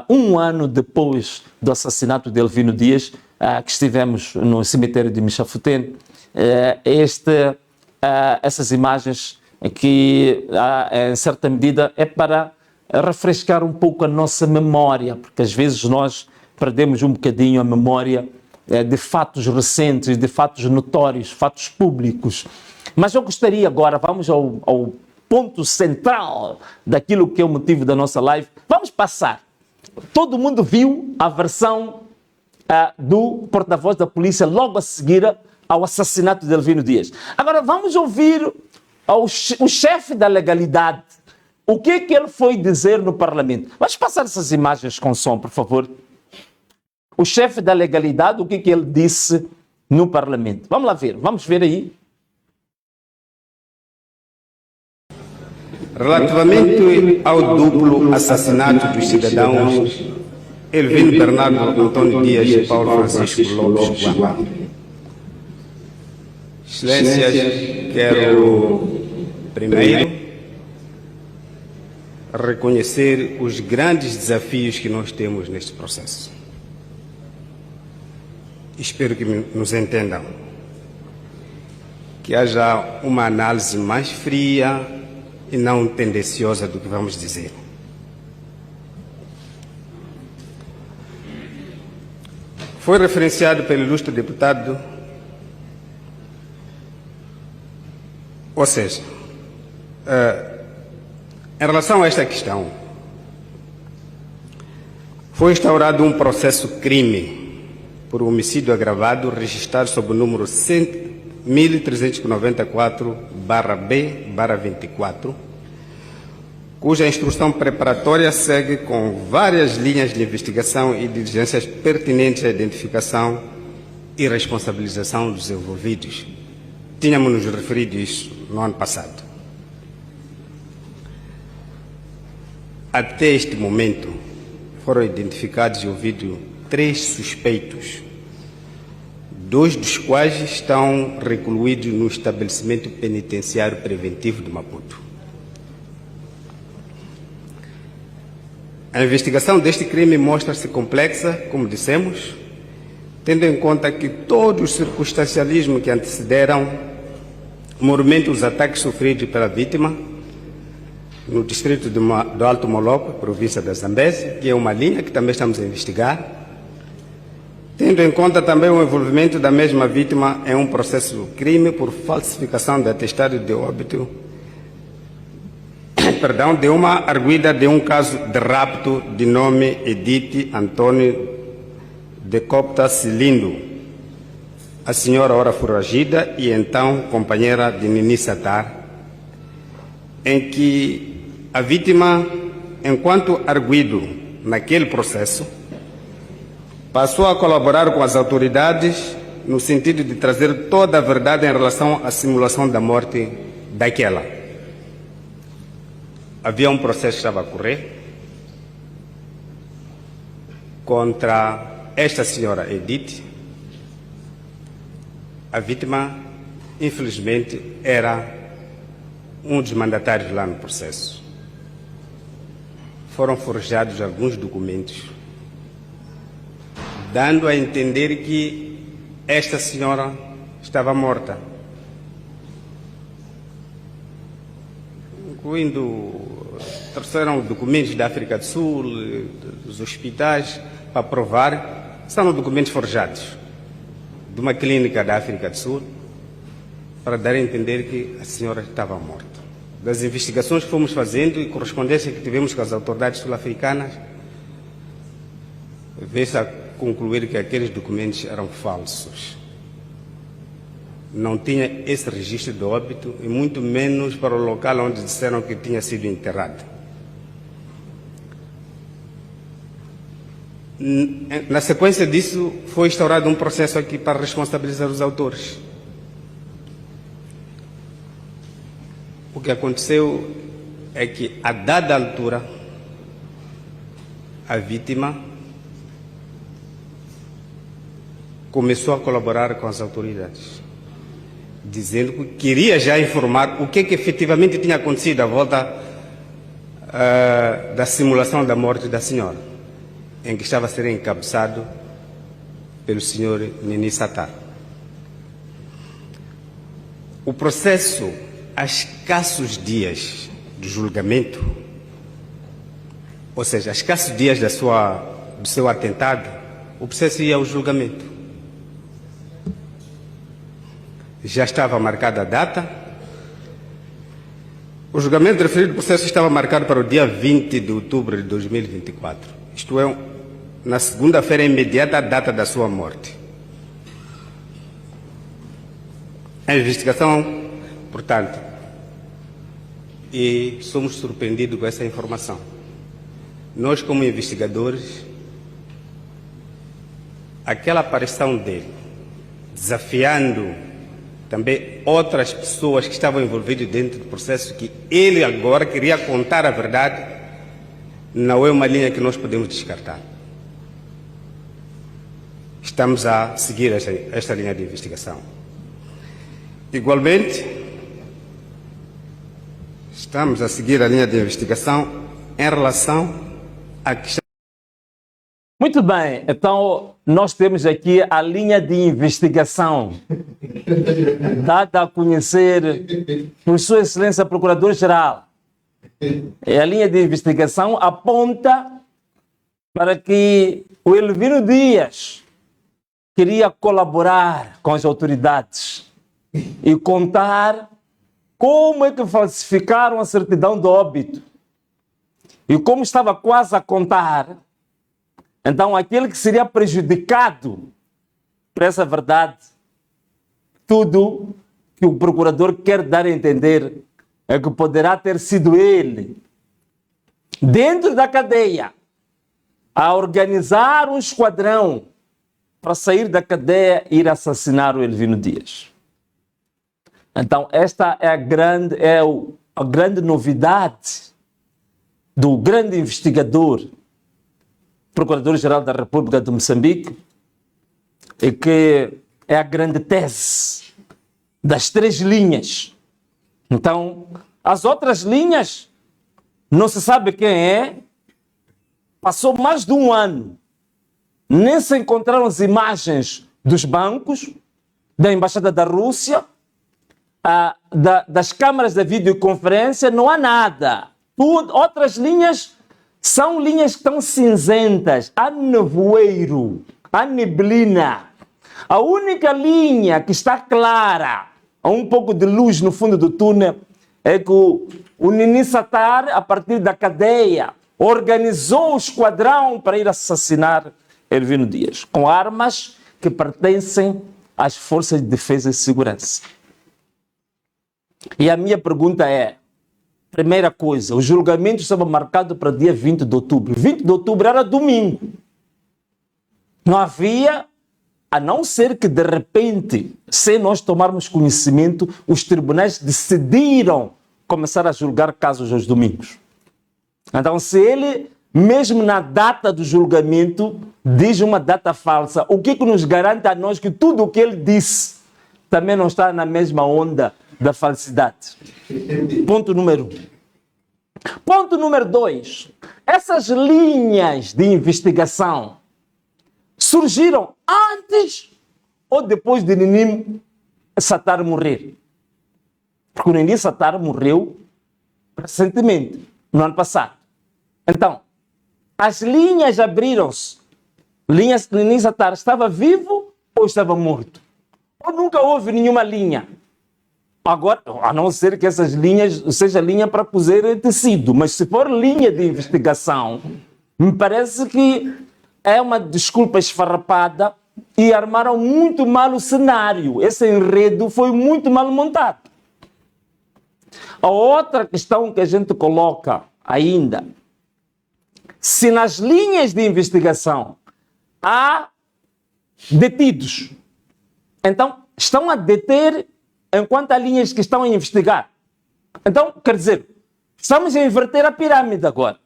um ano depois do assassinato de Elvino Dias, que estivemos no cemitério de Michafutene. Essas imagens que, em certa medida, é para refrescar um pouco a nossa memória, porque às vezes nós perdemos um bocadinho a memória de fatos recentes, de fatos notórios, fatos públicos. Mas eu gostaria agora, vamos ao ponto central daquilo que é o motivo da nossa live. Vamos passar. Todo mundo viu a versão do porta-voz da polícia logo a seguir ao assassinato de Elvino Dias. Agora vamos ouvir o chefe da legalidade. O que é que ele foi dizer no Parlamento? Vamos passar essas imagens com som, por favor. O chefe da legalidade, o que é que ele disse no Parlamento? Vamos lá ver, vamos ver aí. Relativamente ao duplo assassinato dos cidadãos Elvino Bernardo Antônio Dias e Paulo Francisco Lopes Guamá. Excelências, quero primeiro reconhecer os grandes desafios que nós temos neste processo. Espero que nos entendam. Que haja uma análise mais fria e não tendenciosa do que vamos dizer. Foi referenciado pelo ilustre deputado, ou seja, em relação a esta questão, foi instaurado um processo crime por homicídio agravado registrado sob o número 1394/B/24, cuja instrução preparatória segue com várias linhas de investigação e diligências pertinentes à identificação e responsabilização dos envolvidos. Tínhamos nos referido isso no ano passado. Até este momento, foram identificados e ouvidos 3 suspeitos, 2 dos quais estão recluídos no estabelecimento penitenciário preventivo de Maputo. A investigação deste crime mostra-se complexa, como dissemos, tendo em conta que todo o circunstancialismo que antecederam o momento dos ataques sofridos pela vítima no distrito do Alto Moloco, província da Zambésia, que é uma linha que também estamos a investigar, tendo em conta também o envolvimento da mesma vítima em um processo crime por falsificação de atestado de óbito, de uma arguida de um caso de rapto de nome Edith Antônio de Copta Cilindo, a senhora ora foragida e então companheira de Nini Satar, em que a vítima, enquanto arguido naquele processo, passou a colaborar com as autoridades no sentido de trazer toda a verdade em relação à simulação da morte daquela. Havia um processo que estava a correr contra esta senhora Edith. A vítima, infelizmente, era um dos mandatários lá no processo. Foram forjados alguns documentos, dando a entender que esta senhora estava morta, incluindo, trouxeram documentos da África do Sul, dos hospitais, para provar, são documentos forjados de uma clínica da África do Sul, para dar a entender que a senhora estava morta. Das investigações que fomos fazendo e correspondência que tivemos com as autoridades sul-africanas, veio-se a concluir que aqueles documentos eram falsos. Não tinha esse registro de óbito e muito menos para o local onde disseram que tinha sido enterrado. Na sequência disso, foi instaurado um processo aqui para responsabilizar os autores. O que aconteceu é que, a dada altura, a vítima começou a colaborar com as autoridades, dizendo que queria já informar o que efetivamente tinha acontecido à volta da simulação da morte da senhora, em que estava a ser encabeçado pelo senhor Nini Satar. O processo, a escassos dias do julgamento, ou seja, a escassos dias do seu atentado, o processo ia ao julgamento. Já estava marcada a data. O julgamento referido do processo estava marcado para o dia 20 de outubro de 2024. Isto é, na segunda-feira imediata à data da sua morte. A investigação, portanto, e somos surpreendidos com essa informação. Nós, como investigadores, aquela aparição dele, desafiando também outras pessoas que estavam envolvidas dentro do processo, que ele agora queria contar a verdade, não é uma linha que nós podemos descartar. Estamos a seguir esta linha de investigação. Igualmente, estamos a seguir a linha de investigação em relação à questão. Muito bem, então nós temos aqui a linha de investigação dada a conhecer por Sua Excelência Procurador-Geral. E a linha de investigação aponta para que o Elvino Dias queria colaborar com as autoridades e contar como é que falsificaram a certidão de óbito. E como estava quase a contar, então aquele que seria prejudicado por essa verdade, tudo que o procurador quer dar a entender é que poderá ter sido ele, dentro da cadeia, a organizar um esquadrão para sair da cadeia e ir assassinar o Elvino Dias. Então esta é a grande novidade do grande investigador, Procurador-Geral da República de Moçambique, e que é a grande tese das três linhas. Então, as outras linhas, não se sabe quem é, passou mais de um ano, nem se encontraram as imagens dos bancos, da Embaixada da Rússia, das câmaras da videoconferência, não há nada. Outras linhas são linhas que estão cinzentas, há nevoeiro, há neblina. A única linha que está clara, há um pouco de luz no fundo do túnel, é que o Nini Satar, a partir da cadeia, organizou o esquadrão para ir assassinar Elvino Dias, com armas que pertencem às forças de defesa e segurança. E a minha pergunta é, primeira coisa, o julgamento estava marcado para dia 20 de outubro. 20 de outubro era domingo. Não havia, a não ser que de repente, sem nós tomarmos conhecimento, os tribunais decidiram começar a julgar casos aos domingos. Então, se ele, mesmo na data do julgamento, diz uma data falsa, o que nos garante a nós que tudo o que ele disse também não está na mesma onda da falsidade? Ponto número 1. Ponto número 2. Essas linhas de investigação surgiram antes ou depois de Nini Satar morrer? Porque o Nini Satar morreu recentemente, no ano passado. Então, as linhas abriram-se. Nini Satar estava vivo ou estava morto? Ou nunca houve nenhuma linha? Agora, a não ser que essas linhas seja linha para cozer tecido, mas se for linha de investigação, me parece que é uma desculpa esfarrapada e armaram muito mal o cenário. Esse enredo foi muito mal montado. A outra questão que a gente coloca ainda, se nas linhas de investigação há detidos, então estão a deter enquanto há linhas que estão a investigar. Então, quer dizer, estamos a inverter a pirâmide agora.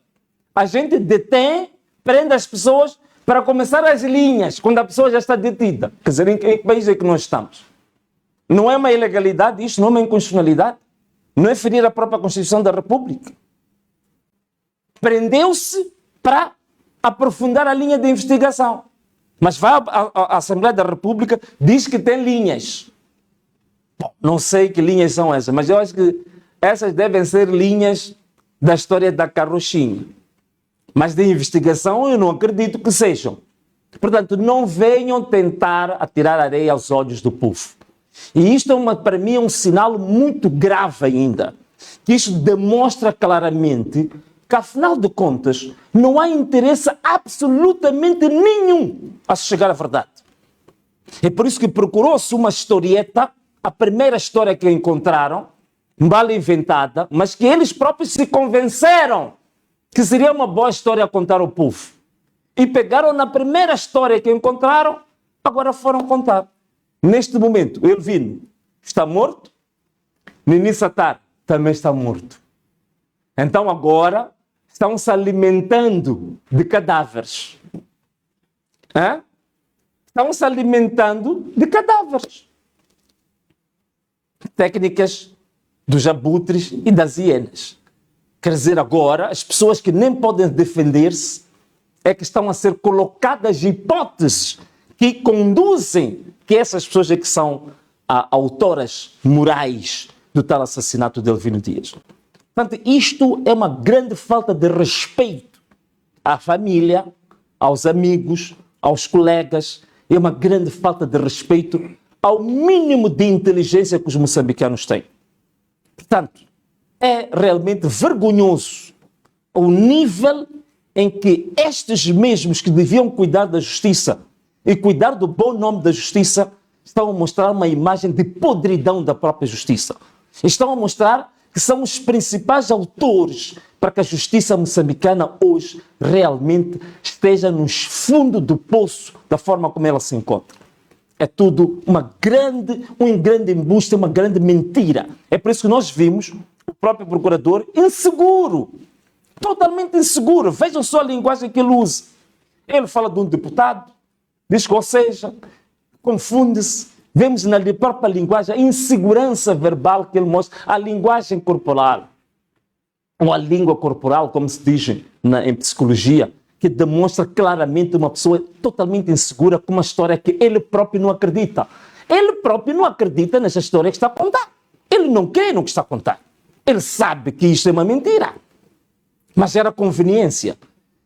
A gente detém, prende as pessoas para começar as linhas, quando a pessoa já está detida. Quer dizer, em que país é que nós estamos? Não é uma ilegalidade isto? Não é uma inconstitucionalidade? Não é ferir a própria Constituição da República? Prendeu-se para aprofundar a linha de investigação. Mas vai à Assembleia da República, diz que tem linhas. Bom, não sei que linhas são essas, mas eu acho que essas devem ser linhas da história da carrochinha. Mas de investigação eu não acredito que sejam. Portanto, não venham tentar atirar areia aos olhos do povo. E isto, para mim, é um sinal muito grave ainda. Que isto demonstra claramente que, afinal de contas, não há interesse absolutamente nenhum a se chegar à verdade. É por isso que procurou-se uma historieta, a primeira história que encontraram, mal inventada, mas que eles próprios se convenceram que seria uma boa história a contar ao povo. E pegaram na primeira história que encontraram, agora foram contar. Neste momento, Elvino está morto, Nini Satar também está morto. Então agora estão se alimentando de cadáveres. Estão se alimentando de cadáveres. Técnicas dos abutres e das hienas. Quer dizer, agora, as pessoas que nem podem defender-se é que estão a ser colocadas hipóteses que conduzem que essas pessoas é que são autoras morais do tal assassinato de Elvino Dias. Portanto, isto é uma grande falta de respeito à família, aos amigos, aos colegas. É uma grande falta de respeito ao mínimo de inteligência que os moçambicanos têm. Portanto, é realmente vergonhoso o nível em que estes mesmos que deviam cuidar da justiça e cuidar do bom nome da justiça estão a mostrar uma imagem de podridão da própria justiça. Estão a mostrar que são os principais autores para que a justiça moçambicana hoje realmente esteja no fundo do poço da forma como ela se encontra. É tudo um grande embuste, uma grande mentira. É por isso que nós vimos o próprio procurador inseguro, totalmente inseguro. Vejam só a linguagem que ele usa. Ele fala de um deputado, diz que, ou seja, confunde-se. Vemos na própria linguagem a insegurança verbal que ele mostra, a linguagem corporal, ou a língua corporal, como se diz em psicologia, que demonstra claramente uma pessoa totalmente insegura com uma história que ele próprio não acredita. Ele próprio não acredita nessa história que está a contar. Ele não crê no que está a contar. Ele sabe que isto é uma mentira. Mas era conveniência.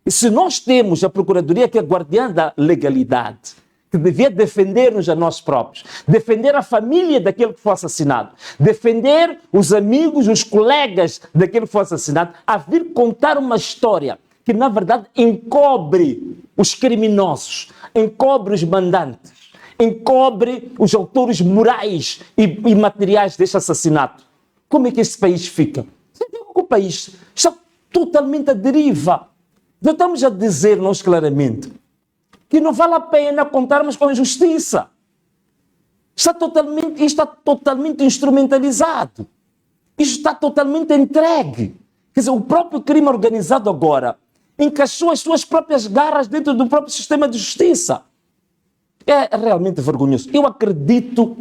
E se nós temos a Procuradoria, que é guardiã da legalidade, que devia defender-nos a nós próprios, defender a família daquele que foi assassinado, defender os amigos, os colegas daquele que foi assassinado, a vir contar uma história que, na verdade, encobre os criminosos, encobre os mandantes, encobre os autores morais e materiais deste assassinato. Como é que este país fica? O país está totalmente à deriva. Então, estamos a dizer nós claramente que não vale a pena contarmos com a justiça. Está totalmente instrumentalizado. Isto está totalmente entregue. Quer dizer, o próprio crime organizado agora encaixou as suas próprias garras dentro do próprio sistema de justiça. É realmente vergonhoso. Eu acredito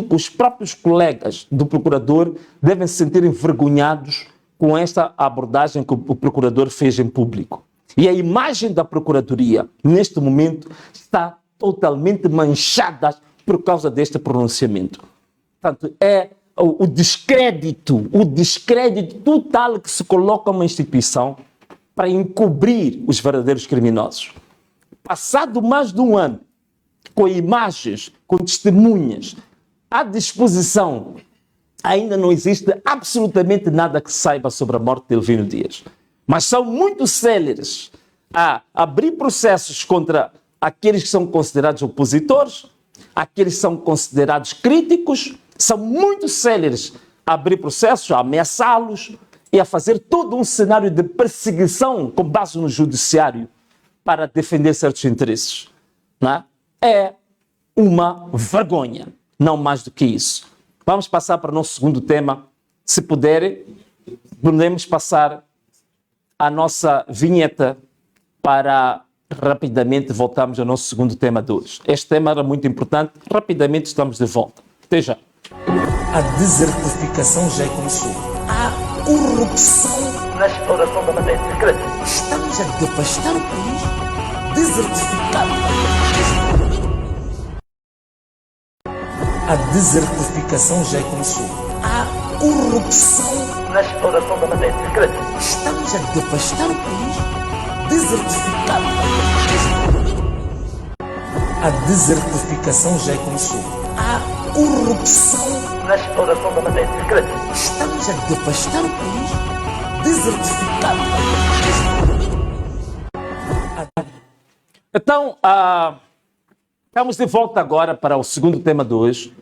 que os próprios colegas do procurador devem se sentir envergonhados com esta abordagem que o procurador fez em público. E a imagem da Procuradoria, neste momento, está totalmente manchada por causa deste pronunciamento. Portanto, é o descrédito total que se coloca uma instituição para encobrir os verdadeiros criminosos. Passado mais de um ano, com imagens, com testemunhas, à disposição, ainda não existe absolutamente nada que se saiba sobre a morte de Elvino Dias. Mas são muito céleres a abrir processos contra aqueles que são considerados opositores, aqueles que são considerados críticos, são muito céleres a abrir processos, a ameaçá-los e a fazer todo um cenário de perseguição com base no judiciário para defender certos interesses. Não é? É uma vergonha, não mais do que isso. Vamos passar para o nosso segundo tema. Se puderem, podemos passar a nossa vinheta para rapidamente voltarmos ao nosso segundo tema de hoje. Este tema era muito importante. Rapidamente estamos de volta. Até já. A desertificação já começou. A corrupção na exploração da matéria secreta. Estamos a devastar o país, desertificado. A desertificação já começou. A corrupção na exploração da matéria secreta. Estamos a devastar o país, desertificado. A desertificação já começou. A corrupção na exploração da matéria secreta. Estamos a devastar o país, desertificado. Então, estamos de volta agora para o segundo tema de hoje.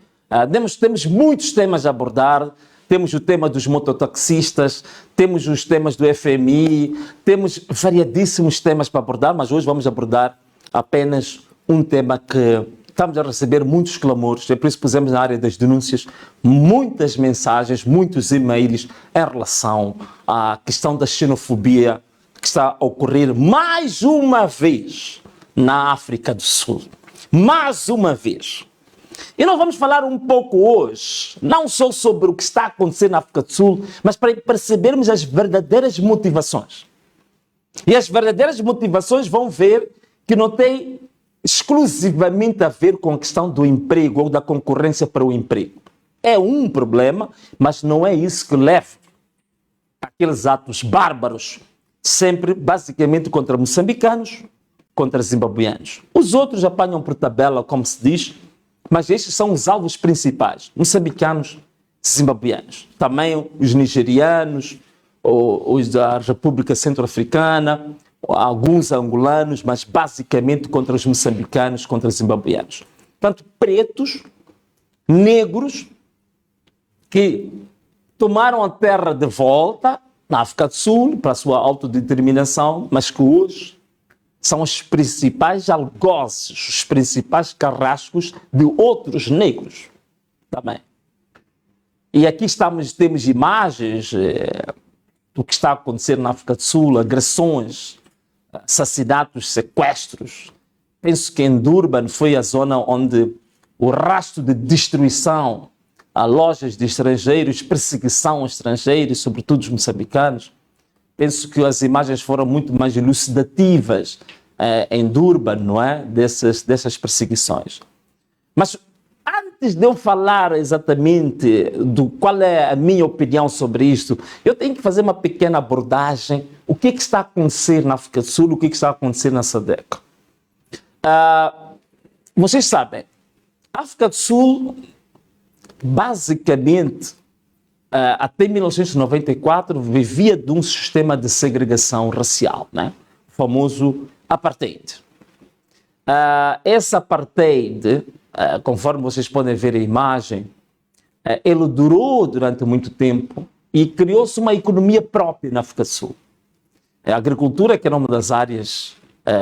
Temos muitos temas a abordar. Temos o tema dos mototaxistas, temos os temas do FMI, temos variadíssimos temas para abordar, mas hoje vamos abordar apenas um tema que estamos a receber muitos clamores, é por isso que pusemos na área das denúncias muitas mensagens, muitos e-mails em relação à questão da xenofobia que está a ocorrer mais uma vez na África do Sul. Mais uma vez. E nós vamos falar um pouco hoje, não só sobre o que está a acontecer na África do Sul, mas para percebermos as verdadeiras motivações. E as verdadeiras motivações vão ver que não tem exclusivamente a ver com a questão do emprego ou da concorrência para o emprego. É um problema, mas não é isso que leva àqueles atos bárbaros, sempre basicamente contra moçambicanos, contra zimbabueanos. Os outros apanham por tabela, como se diz, mas estes são os alvos principais, moçambicanos, zimbabueanos. Também os nigerianos, os da República Centro-Africana, alguns angolanos, mas basicamente contra os moçambicanos, contra os zimbabueanos. Portanto, pretos, negros, que tomaram a terra de volta na África do Sul para a sua autodeterminação, mas que hoje são os principais algozes, os principais carrascos de outros negros também. E aqui temos imagens do que está a acontecer na África do Sul, agressões, assassinatos, sequestros. Penso que em Durban foi a zona onde o rastro de destruição a lojas de estrangeiros, perseguição aos estrangeiros, sobretudo os moçambicanos. Penso que as imagens foram muito mais elucidativas em Durban, não é? Dessas perseguições. Mas antes de eu falar exatamente do qual é a minha opinião sobre isto, eu tenho que fazer uma pequena abordagem. O que é que está a acontecer na África do Sul? O que é que está a acontecer na SADC? Vocês sabem, a África do Sul, basicamente, até 1994, vivia de um sistema de segregação racial, né? O famoso apartheid. Esse apartheid, conforme vocês podem ver a imagem, ele durou durante muito tempo e criou-se uma economia própria na África do Sul. A agricultura, que era uma das áreas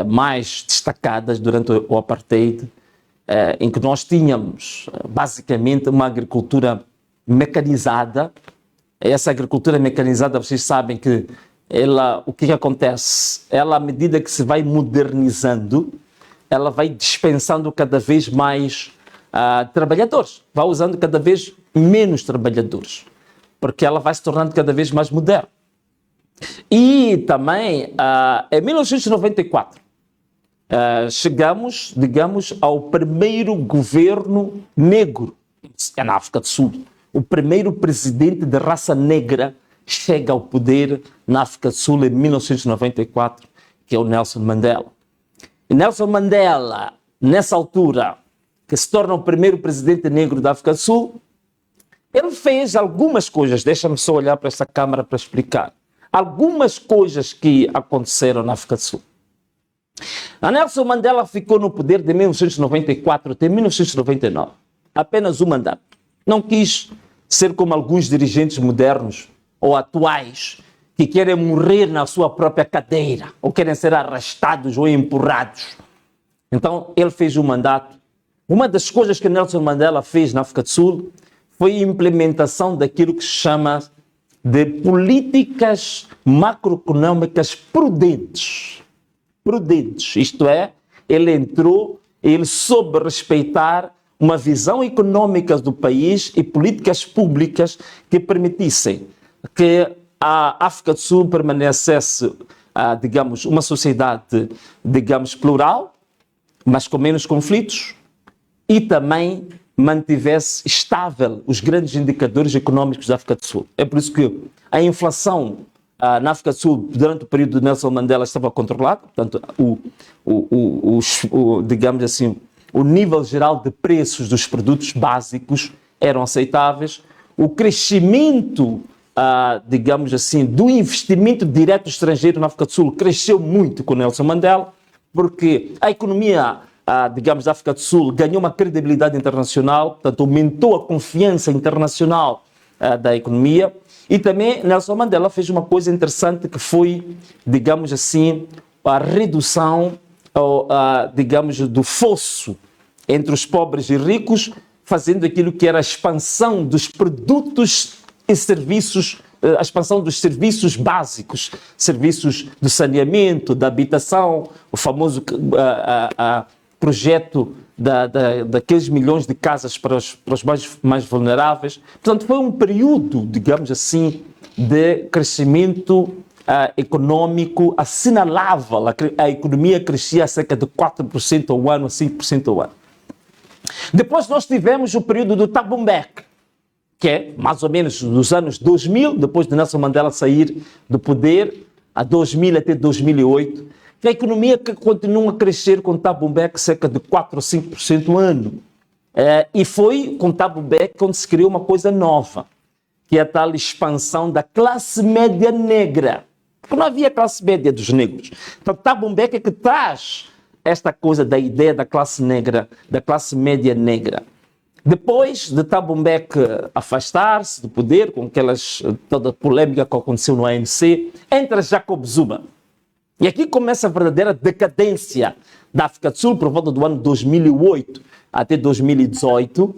mais destacadas durante o apartheid, em que nós tínhamos basicamente uma agricultura mecanizada. Essa agricultura mecanizada, vocês sabem que o que acontece? Ela, à medida que se vai modernizando, ela vai dispensando cada vez mais trabalhadores, vai usando cada vez menos trabalhadores, porque ela vai se tornando cada vez mais moderna. E também, em 1994, chegamos, digamos, ao primeiro governo negro na África do Sul. O primeiro presidente de raça negra chega ao poder na África do Sul em 1994, que é o Nelson Mandela. E Nelson Mandela, nessa altura, que se torna o primeiro presidente negro da África do Sul, ele fez algumas coisas, deixa-me só olhar para esta câmara para explicar, algumas coisas que aconteceram na África do Sul. A Nelson Mandela ficou no poder de 1994 até 1999, apenas um mandato. Não quis ser como alguns dirigentes modernos ou atuais que querem morrer na sua própria cadeira, ou querem ser arrastados ou empurrados. Então, ele fez um mandato. Uma das coisas que Nelson Mandela fez na África do Sul foi a implementação daquilo que se chama de políticas macroeconômicas prudentes. Prudentes, isto é, ele soube respeitar uma visão econômica do país e políticas públicas que permitissem que a África do Sul permanecesse, digamos, uma sociedade, digamos, plural, mas com menos conflitos, e também mantivesse estável os grandes indicadores econômicos da África do Sul. É por isso que a inflação na África do Sul, durante o período de Nelson Mandela, estava controlada, portanto, digamos assim, o nível geral de preços dos produtos básicos eram aceitáveis, o crescimento, digamos assim, do investimento direto estrangeiro na África do Sul cresceu muito com Nelson Mandela, porque a economia, digamos, da África do Sul ganhou uma credibilidade internacional, portanto, aumentou a confiança internacional da economia. E também Nelson Mandela fez uma coisa interessante que foi, digamos assim, a redução, digamos, do fosso entre os pobres e ricos, fazendo aquilo que era a expansão dos produtos e serviços, a expansão dos serviços básicos, serviços do saneamento, da habitação, o famoso projeto daqueles milhões de casas para os mais vulneráveis. Portanto, foi um período, digamos assim, de crescimento econômico assinalável. A economia crescia a cerca de 4% ao ano, a 5% ao ano. Depois nós tivemos o período do Thabo Mbeki, que é mais ou menos dos anos 2000, depois de Nelson Mandela sair do poder, a 2000 até 2008, que a economia que continua a crescer com Thabo Mbeki cerca de 4 ou 5% ao ano. E foi com Thabo Mbeki onde se criou uma coisa nova, que é a tal expansão da classe média negra. Porque não havia classe média dos negros. Então, Thabo Mbeki é que traz esta coisa da ideia da classe negra, da classe média negra. Depois de Thabo Mbeki afastar-se do poder, com toda a polêmica que aconteceu no ANC, entra Jacob Zuma. E aqui começa a verdadeira decadência da África do Sul, por volta do ano 2008 até 2018.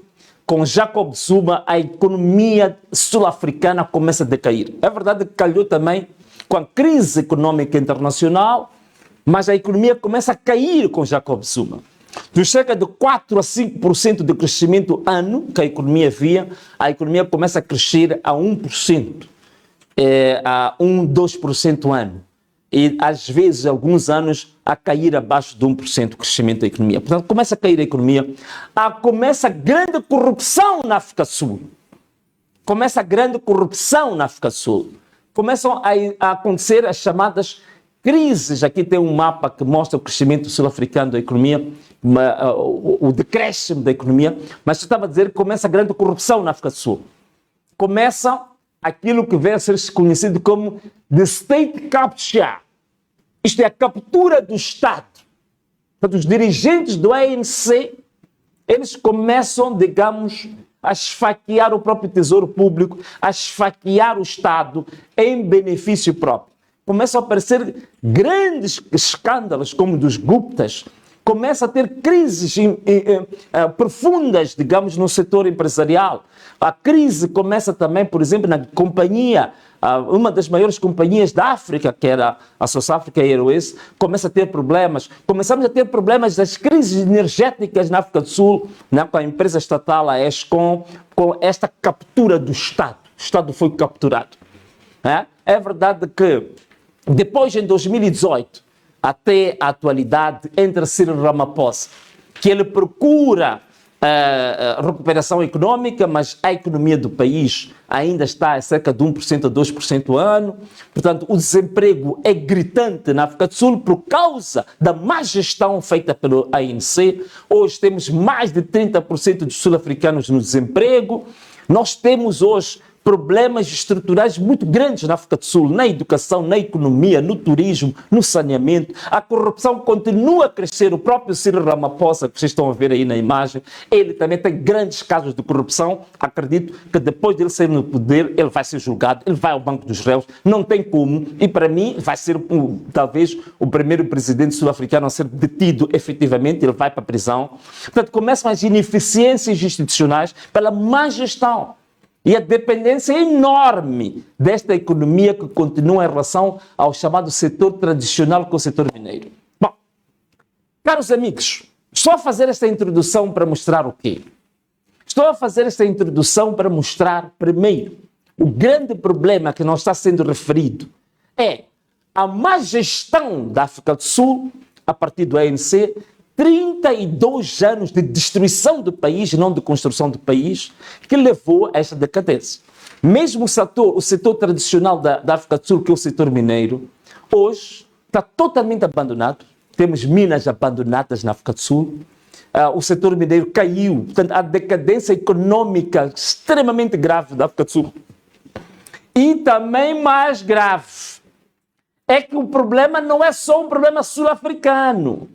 Com Jacob Zuma, a economia sul-africana começa a decair. É verdade que calhou também com a crise econômica internacional, mas a economia começa a cair com Jacob Zuma. Dos cerca de 4 a 5% de crescimento ano que a economia começa a crescer a 1%, a 2% ano. E às vezes, alguns anos, a cair abaixo de 1% o crescimento da economia. Portanto, começa a cair a economia. Começa a grande corrupção na África do Sul. Começam a acontecer as chamadas crises. Aqui tem um mapa que mostra o crescimento sul-africano da economia, o decréscimo da economia, mas eu estava a dizer que começa a grande corrupção na África do Sul. Começa aquilo que vem a ser conhecido como the state capture. Isto é a captura do Estado. Portanto, os dirigentes do ANC, eles começam, digamos, a esfaquear o próprio tesouro público, a esfaquear o Estado em benefício próprio. Começam a aparecer grandes escândalos como dos Guptas, começa a ter crises profundas, digamos, no setor empresarial. A crise começa também, por exemplo, na companhia, uma das maiores companhias da África, que era a South Africa Airways, começa a ter problemas. Começamos a ter problemas das crises energéticas na África do Sul, né, com a empresa estatal, a Eskom, com esta captura do Estado. O Estado foi capturado. É verdade que depois, em 2018, até a atualidade, entra Cyril Ramaphosa, que ele procura recuperação econômica, mas a economia do país ainda está a cerca de 1% a 2% ao ano. Portanto, o desemprego é gritante na África do Sul por causa da má gestão feita pelo ANC. Hoje temos mais de 30% dos sul-africanos no desemprego. Nós temos hoje problemas estruturais muito grandes na África do Sul, na educação, na economia, no turismo, no saneamento. A corrupção continua a crescer. O próprio Cyril Ramaphosa, que vocês estão a ver aí na imagem, ele também tem grandes casos de corrupção. Acredito que depois dele sair no poder, ele vai ser julgado, ele vai ao banco dos réus, não tem como. E para mim vai ser talvez o primeiro presidente sul-africano a ser detido efetivamente, ele vai para a prisão. Portanto, começam as ineficiências institucionais pela má gestão. E a dependência é enorme desta economia que continua em relação ao chamado setor tradicional, que é o setor mineiro. Bom, caros amigos, estou a fazer esta introdução para mostrar o quê? Estou a fazer esta introdução para mostrar, primeiro, o grande problema que não está sendo referido é a má gestão da África do Sul, a partir do ANC, 32 anos de destruição do país, não de construção do país, que levou a esta decadência. Mesmo o setor tradicional da África do Sul, que é o setor mineiro, hoje está totalmente abandonado. Temos minas abandonadas na África do Sul. O setor mineiro caiu. Portanto, a decadência econômica extremamente grave da África do Sul. E também mais grave é que o problema não é só um problema sul-africano.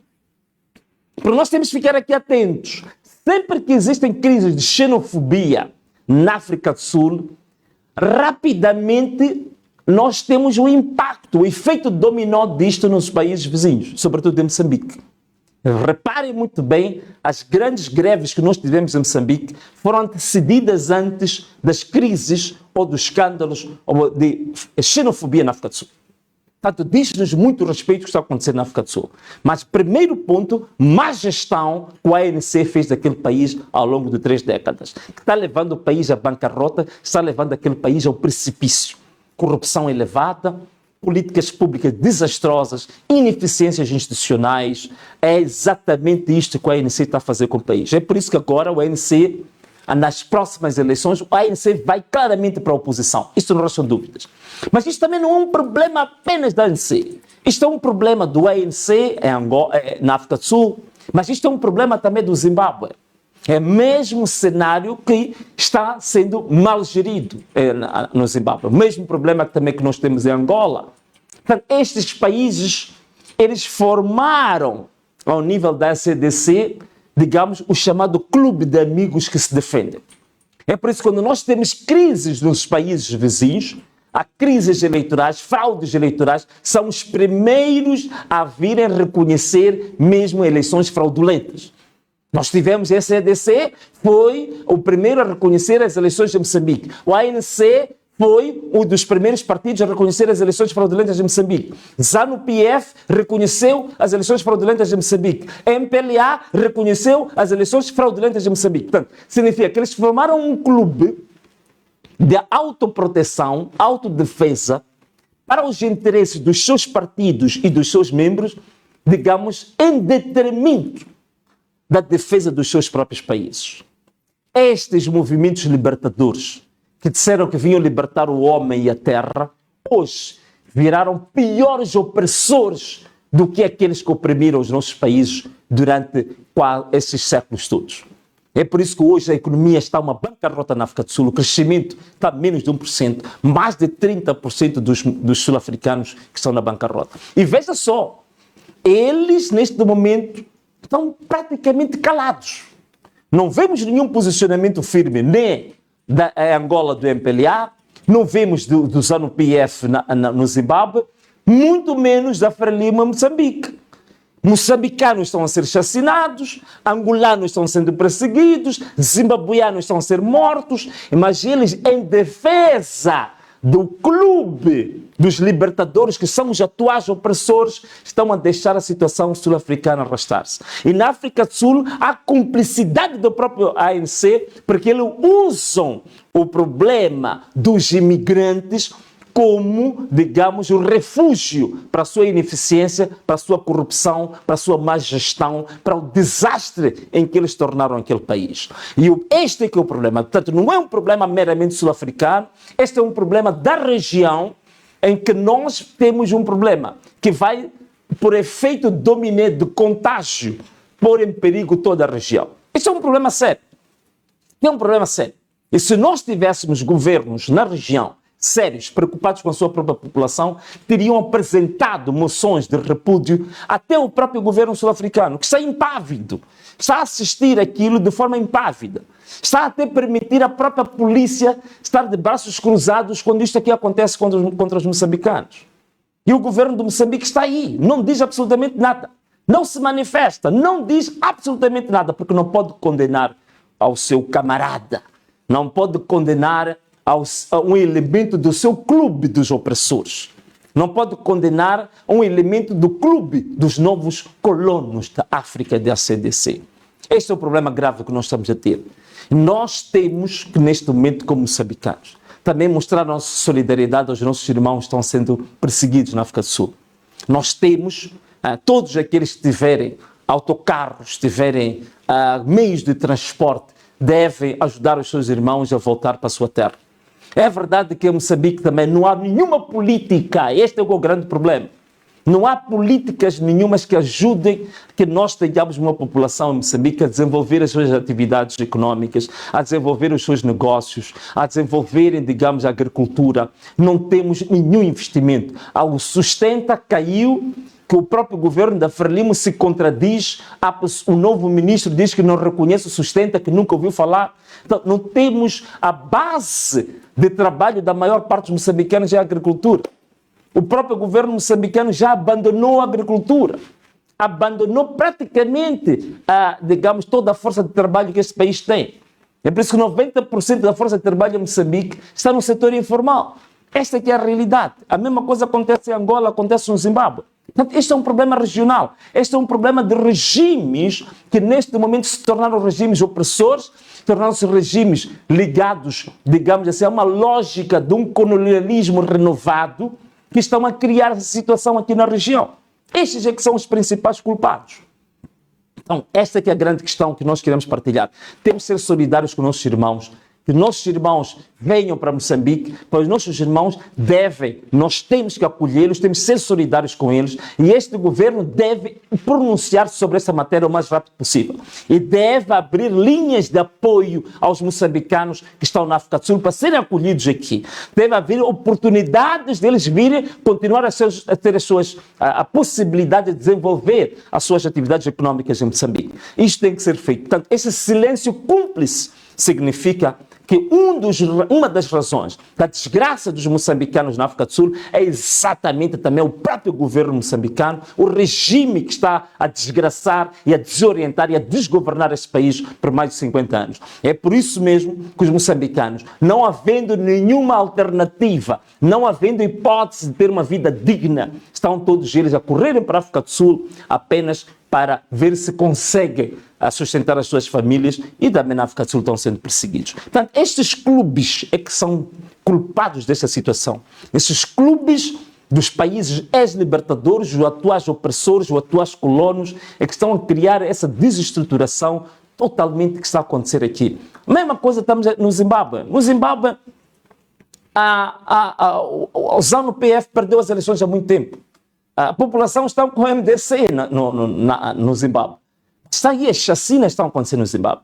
Porque nós temos que ficar aqui atentos. Sempre que existem crises de xenofobia na África do Sul, rapidamente nós temos o impacto, o efeito dominó disto nos países vizinhos, sobretudo em Moçambique. Reparem muito bem, as grandes greves que nós tivemos em Moçambique foram antecedidas antes das crises ou dos escândalos ou de xenofobia na África do Sul. Portanto, diz-nos muito respeito o que está acontecendo na África do Sul. Mas, primeiro ponto, má gestão que o ANC fez daquele país ao longo de 3 décadas. Que está levando o país à bancarrota, está levando aquele país ao precipício. Corrupção elevada, políticas públicas desastrosas, ineficiências institucionais. É exatamente isto que o ANC está a fazer com o país. É por isso que agora o ANC, nas próximas eleições, o ANC vai claramente para a oposição. Isto não restam dúvidas. Mas isto também não é um problema apenas da ANC. Isto é um problema do ANC em Angola, na África do Sul, mas isto é um problema também do Zimbábue. É o mesmo cenário que está sendo mal gerido no Zimbábue. O mesmo problema também que nós temos em Angola. Portanto, estes países, eles formaram, ao nível da SADC, digamos, o chamado clube de amigos que se defendem. É por isso que quando nós temos crises nos países vizinhos, há crises eleitorais, fraudes eleitorais, são os primeiros a virem reconhecer mesmo eleições fraudulentas. Nós tivemos a SADC, foi o primeiro a reconhecer as eleições de Moçambique. O ANC foi um dos primeiros partidos a reconhecer as eleições fraudulentas de Moçambique. ZANU-PF reconheceu as eleições fraudulentas de Moçambique. A MPLA reconheceu as eleições fraudulentas de Moçambique. Portanto, significa que eles formaram um clube de autoproteção, autodefesa, para os interesses dos seus partidos e dos seus membros, digamos, em detrimento da defesa dos seus próprios países. Estes movimentos libertadores, que disseram que vinham libertar o homem e a terra, hoje viraram piores opressores do que aqueles que oprimiram os nossos países durante esses séculos todos. É por isso que hoje a economia está uma bancarrota na África do Sul, o crescimento está menos de 1%, mais de 30% dos sul-africanos que estão na bancarrota. E veja só, eles neste momento estão praticamente calados. Não vemos nenhum posicionamento firme, nem da Angola do MPLA, não vemos do ZANU-PF no Zimbábue, muito menos da Frelimo em Moçambique. Moçambicanos estão a ser chacinados, angolanos estão sendo perseguidos, zimbabuianos estão a ser mortos, mas eles, em defesa do clube dos libertadores, que são os atuais opressores, estão a deixar a situação sul-africana arrastar-se. E na África do Sul há cumplicidade do próprio ANC, porque eles usam o problema dos imigrantes como, digamos, o refúgio para a sua ineficiência, para a sua corrupção, para a sua má gestão, para o desastre em que eles tornaram aquele país. E este é que é o problema. Portanto, não é um problema meramente sul-africano, este é um problema da região em que nós temos um problema que vai, por efeito dominê de contágio, pôr em perigo toda a região. Isso é um problema sério. É um problema sério. E se nós tivéssemos governos na região sérios, preocupados com a sua própria população, teriam apresentado moções de repúdio até o próprio governo sul-africano, que está impávido, está a assistir aquilo de forma impávida, está até a permitir a própria polícia estar de braços cruzados quando isto aqui acontece contra os moçambicanos. E o governo de Moçambique está aí, não diz absolutamente nada, não se manifesta, não diz absolutamente nada, porque não pode condenar ao seu camarada, não pode condenar a um elemento do seu clube dos opressores. Não pode condenar um elemento do clube dos novos colonos da África e da CDC. Este é o problema grave que nós estamos a ter. Nós temos que, neste momento, como moçambicanos, também mostrar nossa solidariedade aos nossos irmãos que estão sendo perseguidos na África do Sul. Nós temos, todos aqueles que tiverem autocarros, tiverem meios de transporte, devem ajudar os seus irmãos a voltar para a sua terra. É verdade que em Moçambique também não há nenhuma política, este é o grande problema. Não há políticas nenhumas que ajudem que nós tenhamos uma população em Moçambique a desenvolver as suas atividades económicas, a desenvolver os seus negócios, a desenvolverem, digamos, a agricultura. Não temos nenhum investimento. O Sustenta caiu, que o próprio governo da Frelimo se contradiz, o novo ministro diz que não reconhece o Sustenta, que nunca ouviu falar. Então, não temos a base de trabalho da maior parte dos moçambicanos é a agricultura. O próprio governo moçambicano já abandonou a agricultura, abandonou praticamente, digamos, toda a força de trabalho que este país tem. É por isso que 90% da força de trabalho em Moçambique está no setor informal. Esta é que é a realidade. A mesma coisa acontece em Angola, acontece no Zimbábue. Portanto, este é um problema regional. Este é um problema de regimes que neste momento se tornaram regimes opressores, tornaram-se regimes ligados, digamos assim, a uma lógica de um colonialismo renovado que estão a criar essa situação aqui na região. Estes é que são os principais culpados. Então, esta é que é a grande questão que nós queremos partilhar. Temos que ser solidários com nossos irmãos, que nossos irmãos venham para Moçambique, pois nossos irmãos nós temos que acolhê-los, temos que ser solidários com eles, e este governo deve pronunciar-se sobre essa matéria o mais rápido possível. E deve abrir linhas de apoio aos moçambicanos que estão na África do Sul para serem acolhidos aqui. Deve haver oportunidades deles virem, continuar a ter a possibilidade de desenvolver as suas atividades económicas em Moçambique. Isto tem que ser feito. Portanto, esse silêncio cúmplice significa que uma das razões da desgraça dos moçambicanos na África do Sul é exatamente também o próprio governo moçambicano, o regime que está a desgraçar e a desorientar e a desgovernar esse país por mais de 50 anos. É por isso mesmo que os moçambicanos, não havendo nenhuma alternativa, não havendo hipótese de ter uma vida digna, estão todos eles a correrem para a África do Sul apenas para ver se conseguem sustentar as suas famílias, e também na África do Sul estão sendo perseguidos. Portanto, estes clubes é que são culpados desta situação. Esses clubes dos países ex-libertadores, os atuais opressores, os atuais colonos, é que estão a criar essa desestruturação totalmente que está a acontecer aqui. A mesma coisa estamos no Zimbábue. No Zimbábue, o ZANU-PF perdeu as eleições há muito tempo. A população está com o MDC no Zimbábue. Está aí, as chacinas estão acontecendo no Zimbábue.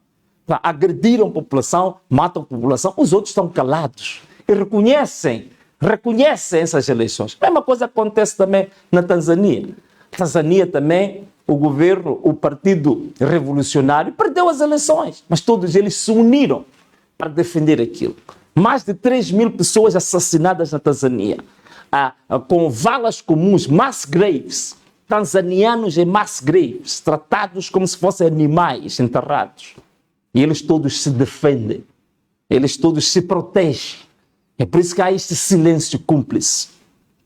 Agrediram a população, matam a população, os outros estão calados e reconhecem essas eleições. A mesma coisa acontece também na Tanzânia. Na Tanzânia também, o governo, o Partido Revolucionário, perdeu as eleições, mas todos eles se uniram para defender aquilo. Mais de 3.000 pessoas assassinadas na Tanzânia. Com valas comuns, mass graves, tanzanianos em mass graves, tratados como se fossem animais enterrados. E eles todos se defendem, eles todos se protegem. É por isso que há este silêncio cúmplice.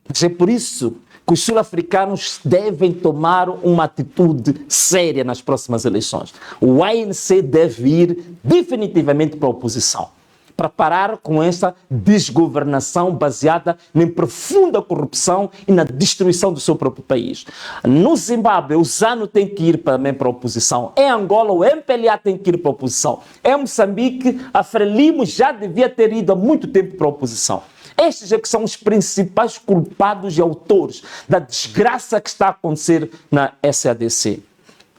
Mas é por isso que os sul-africanos devem tomar uma atitude séria nas próximas eleições. O ANC deve ir definitivamente para a oposição. para parar com essa desgovernação baseada em profunda corrupção e na destruição do seu próprio país. No Zimbábue, o ZANU tem que ir também para a oposição. Em Angola, o MPLA tem que ir para a oposição. Em Moçambique, a Frelimo já devia ter ido há muito tempo para a oposição. Estes é que são os principais culpados e autores da desgraça que está a acontecer na SADC.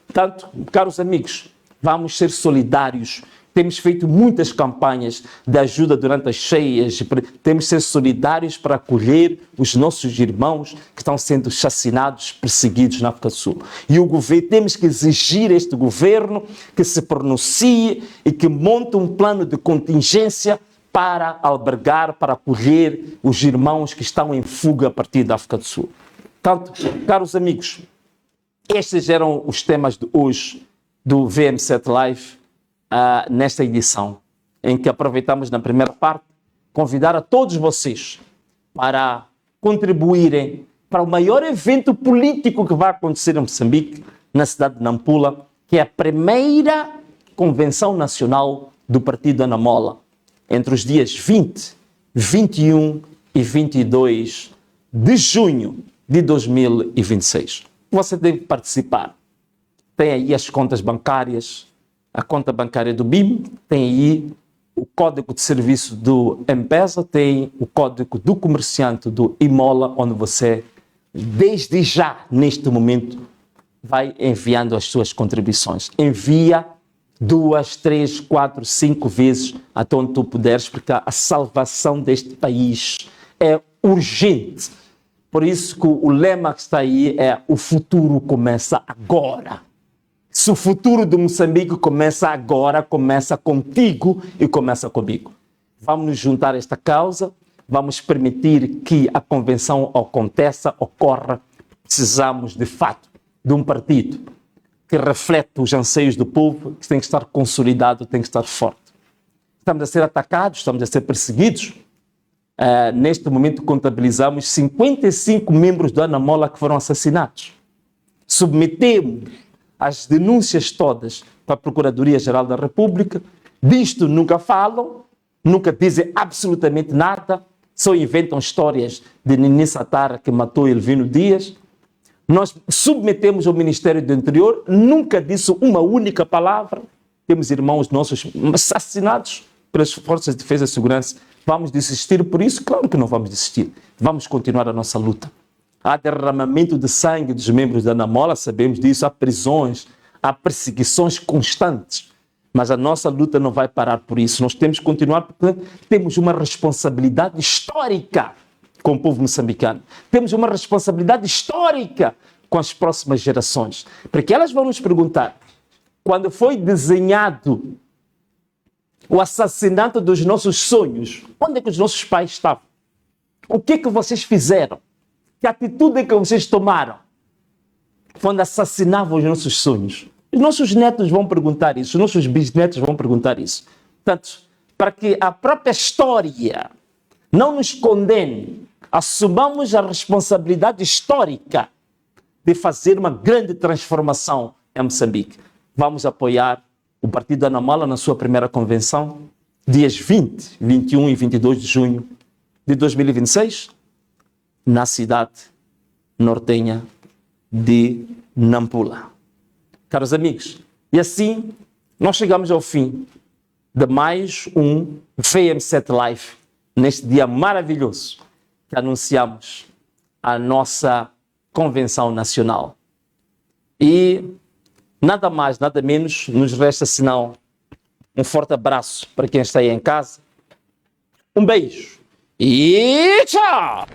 Portanto, caros amigos, vamos ser solidários. Temos feito muitas campanhas de ajuda durante as cheias. Temos que ser solidários para acolher os nossos irmãos que estão sendo assassinados, perseguidos na África do Sul. E o governo, temos que exigir este governo que se pronuncie e que monte um plano de contingência para albergar, para acolher os irmãos que estão em fuga a partir da África do Sul. Portanto, caros amigos, estes eram os temas de hoje do VM7 Live, nesta edição, em que aproveitamos na primeira parte, convidar a todos vocês para contribuírem para o maior evento político que vai acontecer em Moçambique, na cidade de Nampula, que é a primeira convenção nacional do Partido Anamola, entre os dias 20, 21 e 22 de junho de 2026. Você deve participar. Tem aí as contas bancárias, a conta bancária do BIM, tem aí o código de serviço do M-Pesa, tem o código do comerciante do Imola, onde você, desde já, neste momento, vai enviando as suas contribuições. Envia 2, 3, 4, 5 vezes até onde tu puderes, porque a salvação deste país é urgente. Por isso que o lema que está aí é: o futuro começa agora. Se o futuro de Moçambique começa agora, começa contigo e começa comigo. Vamos nos juntar a esta causa, vamos permitir que a convenção aconteça, ocorra. Precisamos, de fato, de um partido que reflete os anseios do povo, que tem que estar consolidado, tem que estar forte. Estamos a ser atacados, estamos a ser perseguidos. Neste momento contabilizamos 55 membros do Anamola que foram assassinados. Submetemos as denúncias todas para a Procuradoria-Geral da República. Disto nunca falam, nunca dizem absolutamente nada, só inventam histórias de Nini Satara que matou Elvino Dias. Nós submetemos ao Ministério do Interior, nunca disse uma única palavra. Temos irmãos nossos assassinados pelas Forças de Defesa e Segurança. Vamos desistir por isso? Claro que não vamos desistir. Vamos continuar a nossa luta. Há derramamento de sangue dos membros da Anamola, sabemos disso, há prisões, há perseguições constantes. Mas a nossa luta não vai parar por isso. Nós temos que continuar porque temos uma responsabilidade histórica com o povo moçambicano. Temos uma responsabilidade histórica com as próximas gerações. Porque elas vão nos perguntar, quando foi desenhado o assassinato dos nossos sonhos, onde é que os nossos pais estavam? O que é que vocês fizeram? Que atitude é que vocês tomaram quando assassinavam os nossos sonhos? Os nossos netos vão perguntar isso, os nossos bisnetos vão perguntar isso. Portanto, para que a própria história não nos condene, assumamos a responsabilidade histórica de fazer uma grande transformação em Moçambique. Vamos apoiar o Partido Anamola na sua primeira convenção, dias 20, 21 e 22 de junho de 2026, na cidade nortenha de Nampula. Caros amigos, e assim nós chegamos ao fim de mais um VM7 Live, neste dia maravilhoso que anunciamos a nossa convenção nacional. E nada mais, nada menos nos resta senão um forte abraço para quem está aí em casa. Um beijo e tchau!